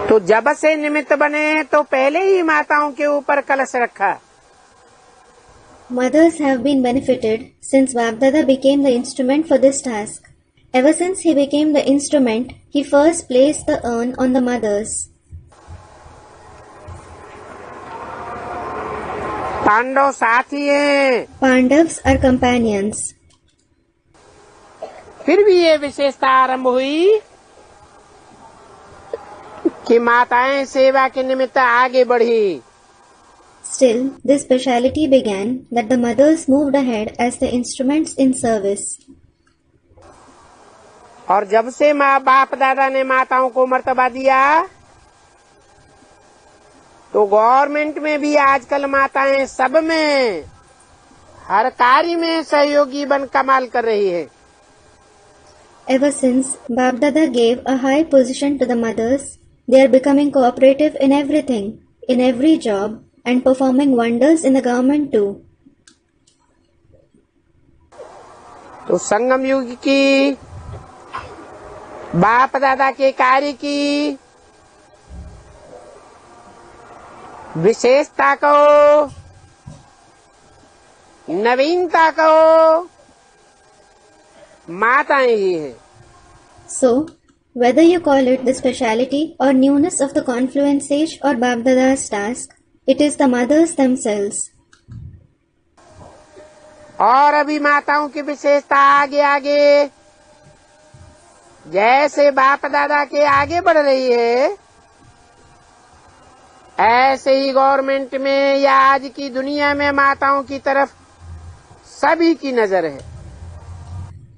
तो जब से निमित्त बने तो पहले ही माताओं के ऊपर कलश रखा। Mothers have been benefited since Bab Dada became the instrument for this task. Ever since he became the instrument, he first placed the urn on the mothers. Pandav साथी हैं। Pandavas are companions. फिर भी ये विशेषता आरंभ हुई कि माताएं सेवा के निमित्त आगे बढ़ी। Still, this speciality began that the mothers moved ahead as the instruments in service. और जब से माँ बाप दादा ने माताओं को मर्तबा दिया तो गवर्नमेंट में भी आजकल माताएं सब में हर कार्य में सहयोगी बन कमाल कर रही है। Ever since Bab Dada gave a high position to the mothers, they are becoming cooperative in everything, in every job, and performing wonders in the government too. तो संगम युग की बाप दादा के कार्य की विशेषता को, नवीनता को माताएं ही हैं। So, whether you call it the speciality or newness of the Confluence Age or Bab Dada's task, it is the mothers themselves. और अभी माताओं की विशेषता आगे आगे जैसे बाप दादा के आगे बढ़ रही है, ऐसे ही गवर्नमेंट में या आज की दुनिया में माताओं की तरफ सभी की नजर है।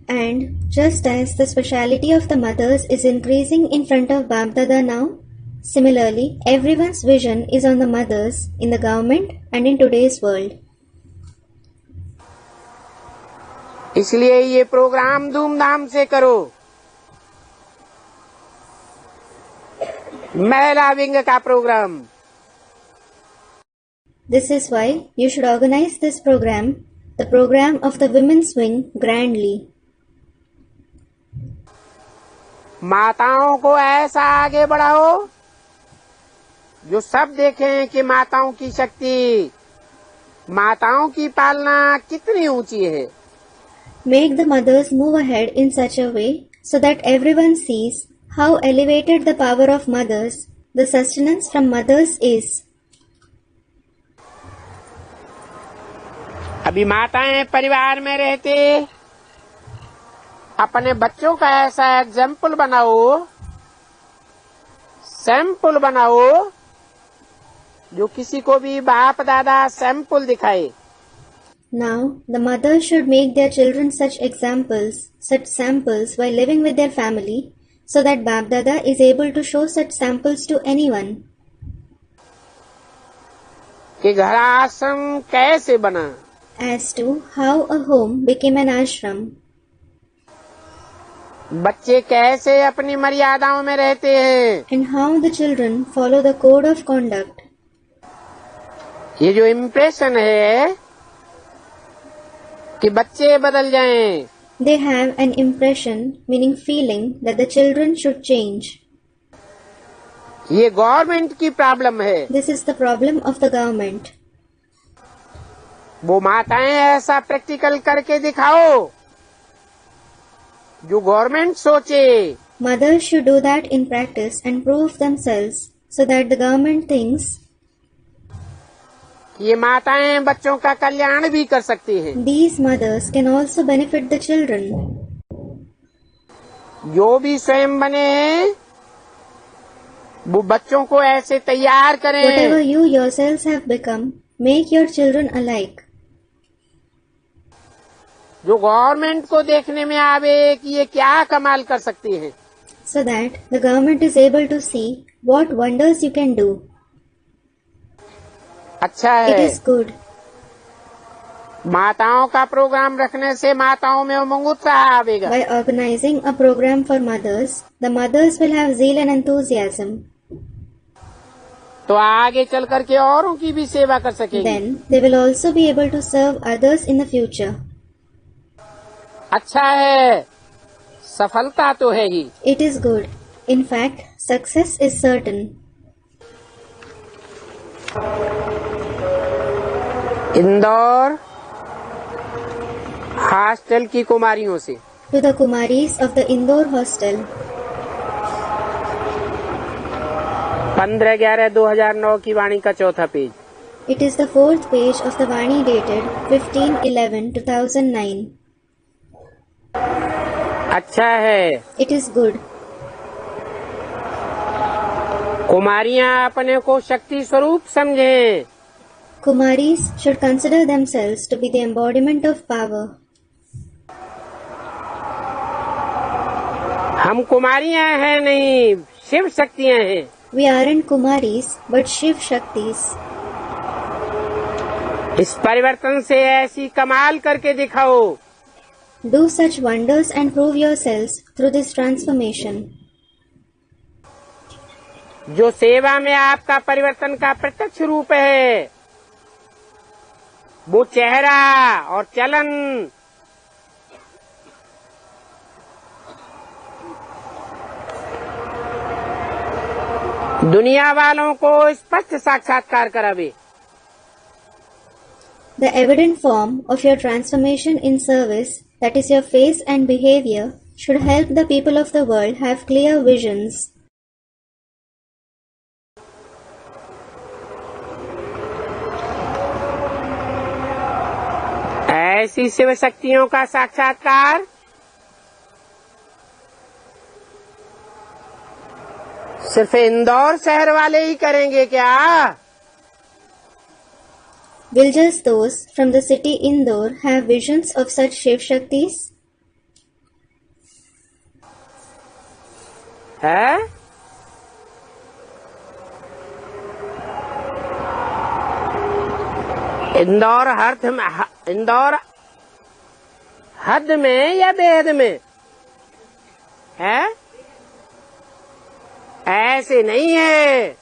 And just as the speciality of the mothers is increasing in front of Bab Dada now, similarly, everyone's vision is on the mothers in the government and in today's world. इसलिए ये प्रोग्राम धूमधाम से करो। महिला wing का programme. This is why you should organize this program, the program of the women's wing, grandly. माताओं को ऐसा आगे बढ़ाओ जो सब देखें कि माताओं की शक्ति, माताओं की पालना कितनी ऊंची है। Make the mothers move ahead in such a way so that everyone sees how elevated the power of mothers, the sustenance from mothers is. अभी माताएं परिवार में रहते अपने बच्चों का ऐसा एग्जाम्पल बनाओ, सैंपल बनाओ जो किसी को भी बाप दादा सैंपल दिखाए। Now, the mothers should make their children such examples, such samples while living with their family, so that Bab Dada is able to show such samples to anyone. कि घर आश्रम कैसे बना, as to how a home became an ashram, बच्चे कैसे अपनी मर्यादाओं में रहते हैं। and how the children follow the code of conduct. ये जो इम्प्रेशन है कि बच्चे बदल जाएं, They have an impression, meaning feeling, that the children should change. ये गवर्नमेंट की प्रॉब्लम है। This is the problem of the government. वो माताएं ऐसा प्रैक्टिकल करके दिखाओ जो गवर्नमेंट सोचे। Mothers should do that in practice and prove themselves so that the government thinks ये माताएं बच्चों का कल्याण भी कर सकती हैं। these mothers can also benefit the children. जो भी स्वयं बने हैं वो बच्चों को ऐसे तैयार करें। Whatever you yourselves have become, make your children alike. जो गवर्नमेंट को देखने में आवे कि ये क्या कमाल कर सकती है, So that the government is able to see what wonders you can do. अच्छा It है। is good. माताओं का प्रोग्राम रखने से माताओं में उमंग उत्साह आवेगा। By organizing a program for mothers, the mothers will have zeal and enthusiasm. तो आगे चल करके औरों की भी सेवा कर सकेंगे। Then they will also be able to serve others in the future. अच्छा है, सफलता तो है ही। It is good. In fact, success is certain. Indore hostel की कुमारियों से To the Kumaris of the Indore hostel, 15/11/2009 की वाणी का चौथा page. it is the fourth page of the Vani dated 15/11/2009. अच्छा है, It is good. कुमारियां अपने को शक्ति स्वरूप समझें। Kumaris should consider themselves to be the embodiment of power. हम कुमारियां हैं नहीं, शिव शक्तियां हैं। We aren't Kumaris, but Shiv Shaktis. इस परिवर्तन से ऐसी कमाल करके दिखाओ Do such wonders and prove yourselves through this transformation. जो सेवा में आपका परिवर्तन का प्रत्यक्ष रूप है, वो चेहरा और चलन दुनिया वालों को स्पष्ट साक्षात्कार करावे। The evident form of your transformation in service, that is your face and behavior, should help the people of the world have clear visions. ऐसी शिव शक्तियों का साक्षात्कार सिर्फ इंदौर शहर वाले ही करेंगे क्या? Will just those from the city Indore have visions of such Shiv Shaktis? है? इंदौर हद में या बेहद में है? ऐसे नहीं है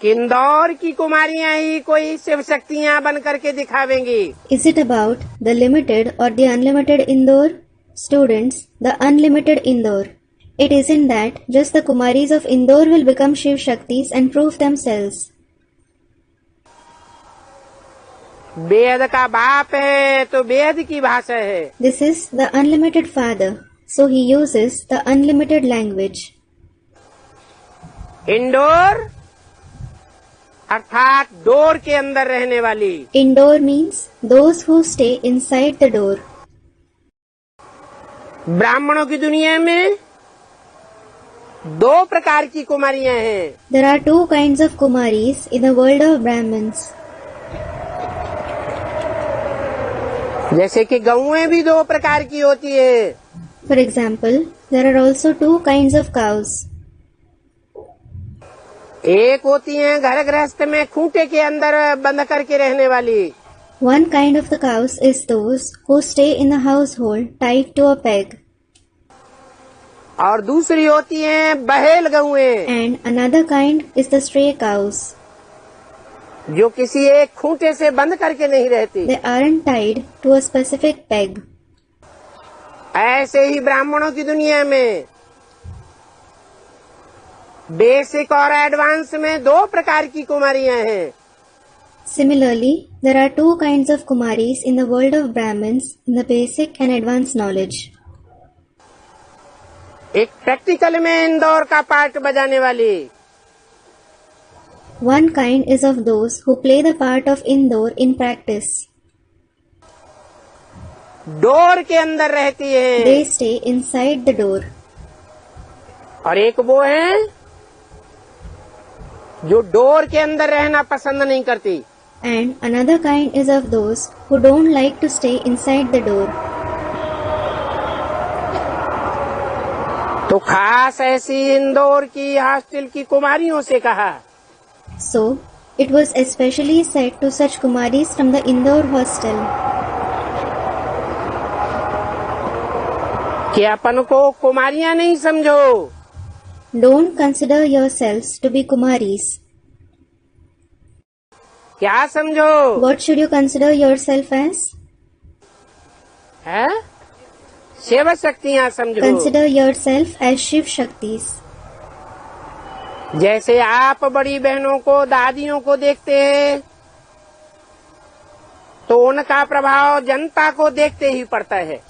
कि इंदौर की कुमारियां ही कोई शिव शक्तियां बन करके दिखावेंगी। Is it about the limited or the unlimited Indore? Students, the unlimited Indore. It isn't that just the Kumaris of Indore will become Shiv Shaktis and prove themselves. बेहद का बाप है तो बेहद की भाषा है। This is the unlimited Father, so he uses the unlimited language. Indoor अर्थात डोर के अंदर रहने वाली। Indore means those who stay inside the door. ब्राह्मणों की दुनिया में दो प्रकार की कुमारियां हैं। There are two kinds of Kumaris in the world of Brahmins. जैसे कि गौएं भी दो प्रकार की होती है। For example, there are also two kinds of cows. एक होती हैं घर गृहस्थ में खूंटे के अंदर बंद करके रहने वाली, One kind of the cows is those who stay in the household tied to a peg, और दूसरी होती हैं बहेल गऊएं, and another kind is the stray cows. जो किसी एक खूंटे से बंद करके नहीं रहती। They aren't tied to a specific peg. ऐसे ही ब्राह्मणों की दुनिया में बेसिक और एडवांस में दो प्रकार की कुमारियां हैं। Similarly, there are two kinds of Kumaris in the world of Brahmins in the basic and advanced knowledge. एक प्रैक्टिकल में इंदौर का पार्ट बजाने वाली, One kind is of those who play the part of Indore in practice. Door के अंदर रहती है, They stay inside the door. और एक वो है जो डोर के अंदर रहना पसंद नहीं करती। And another kind is of those who don't like to stay inside the door. तो खास ऐसी इंदौर की हॉस्टल की कुमारियों से कहा So, it was especially said to such Kumaris from the Indore hostel कि अपन को कुमारियां नहीं समझो, don't consider yourselves to be Kumaris. क्या समझो? What should you consider yourself as? है शिव शक्तियां समझो। Consider yourself as Shiv Shaktis. जैसे आप बड़ी बहनों को दादियों को देखते हैं तो उनका प्रभाव जनता को देखते ही पड़ता है।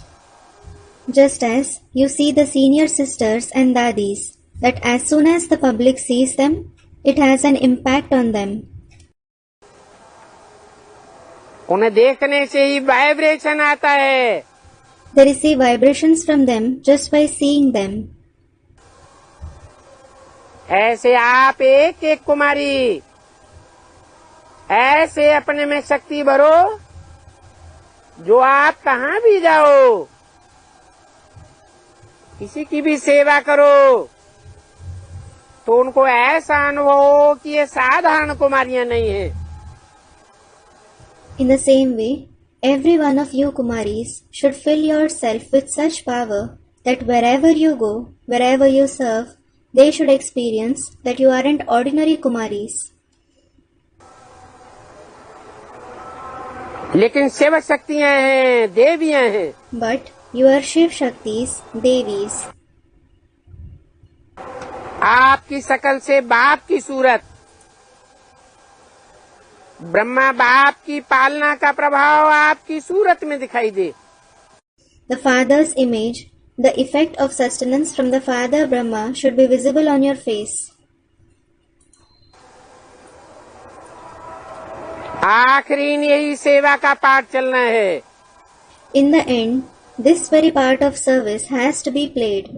Just as you see the senior sisters and dadis, that as soon as the public sees them, it has an impact on them. उन्हें देखने से ही वाइब्रेशन आता है। They receive vibrations from them just by seeing them. ऐसे आप एक एक कुमारी ऐसे अपने में शक्ति भरो, जो आप कहाँ भी जाओ, किसी की भी सेवा करो तो उनको ऐसा अनुभव हो कि ये साधारण कुमारियां नहीं है। In the same way, every one of you Kumaris should fill yourself with such power that wherever you go, wherever you serve, they should experience that you aren't ordinary Kumaris. लेकिन शिव शक्तियां हैं, देवियां हैं। But you are Shiv Shaktis, Devis. आपकी शकल से बाप की सूरत, ब्रह्मा बाप की पालना का प्रभाव आपकी सूरत में दिखाई दे। The Father's image, the effect of sustenance from the Father Brahma should be visible on your face. आखिरी यही सेवा का पाठ चलना है। In the end, this very part of service has to be played.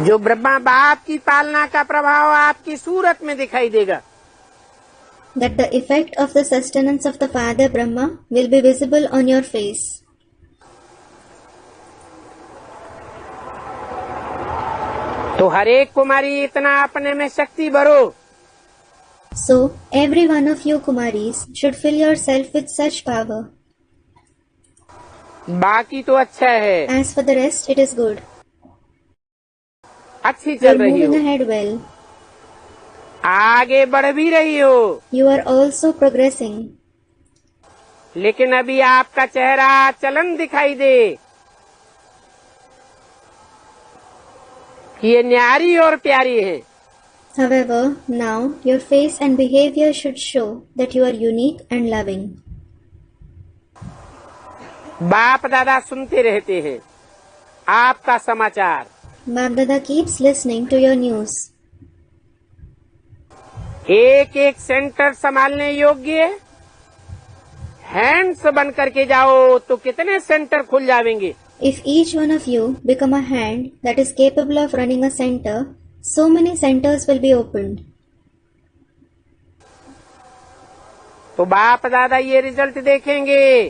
जो ब्रह्मा बाप की पालना का प्रभाव आपकी सूरत में दिखाई देगा। That the effect of the sustenance of the Father Brahma will be visible on your face. तो हर एक कुमारी इतना अपने में शक्ति भरो। So, every one of you Kumaris should fill yourself with such power. बाकी तो अच्छा है, As for the rest, it is good. अच्छी You are चल रही हो, moving ahead well. आगे बढ़ भी रही हो, You are also progressing. लेकिन अभी आपका चेहरा चलन दिखाई दे कि ये न्यारी और प्यारी है। However, now your face and behavior should show that you are unique and loving. बाप दादा सुनते रहते हैं आपका समाचार। Bap Dada keeps listening to your news. एक एक सेंटर संभालने योग्य हैंड्स बन करके जाओ तो कितने सेंटर खुल जाएंगे। If each one of you become a hand that is capable of running a center, so many centers will be opened. तो बाप दादा ये रिजल्ट देखेंगे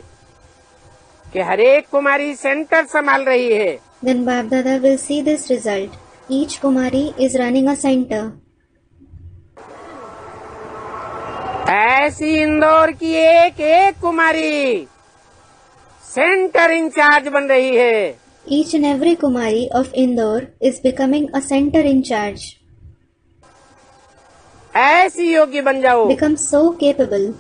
कि हर एक कुमारी सेंटर संभाल रही है। Then Bap Dada will see this result, Each Kumari is running a center. ऐसी इंदौर की एक एक कुमारी सेंटर इंचार्ज बन रही है। Each and every Kumari of Indore is becoming a center in charge. ऐसी योग्य बन जाओ, Become so capable.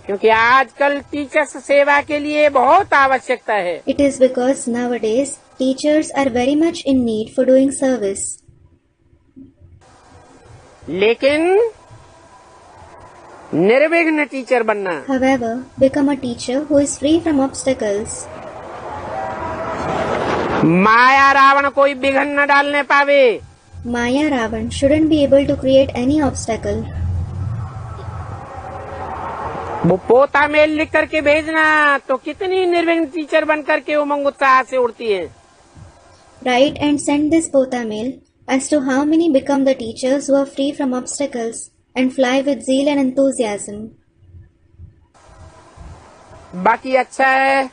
क्योंकि आजकल टीचर्स सेवा के लिए बहुत आवश्यकता है। It is because nowadays teachers are very much in need for doing service. लेकिन निर्विघ्न टीचर बनना, However, become a teacher who is free from obstacles. माया रावण कोई विघ्न न डालने पावे। Maya Ravan shouldn't be able to create any obstacle. वो पोता मेल लिख करके भेजना तो कितनी निर्विघ्न टीचर बन करके उमंग उत्साह से उड़ती है। Write and send this pota mail as to how many become the teachers who are free from obstacles and fly with zeal and enthusiasm. बाकी अच्छा है,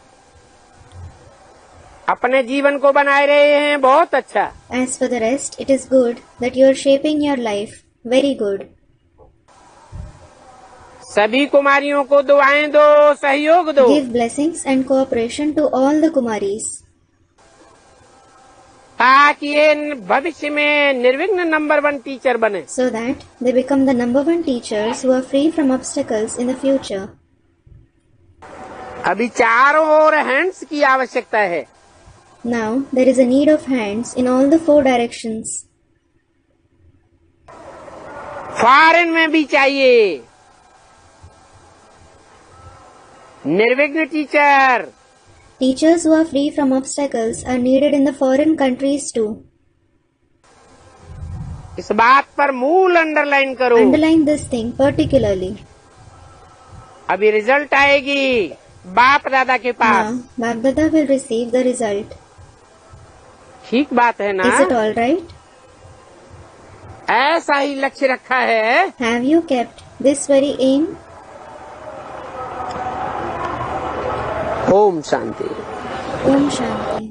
अपने जीवन को बनाए रहे हैं, बहुत अच्छा। As for the rest, it is good that you are shaping your life. Very good. सभी कुमारियों को दुआएं दो, सहयोग दो, Give blessings and cooperation to all the Kumaris, ताकि ये भविष्य में निर्विघ्न नंबर 1 टीचर बने। so that they become the number 1 teachers who are free from obstacles in the future. अभी चारों ओर हैंड्स की आवश्यकता है। Now there is a need of hands in all the 4 directions. Foreign में भी चाहिए निर्विघ्न teacher. Teachers who are free from obstacles are needed in the foreign countries too. इस बात पर मूल अंडरलाइन करो। Underline this thing particularly. अभी रिजल्ट आएगी बाप दादा के पास। Now, Bapdada will receive the result. ठीक बात है ना? Is it all right? ऐसा ही लक्ष्य रखा है। Have you kept this very aim? Om Shanti. Om Shanti.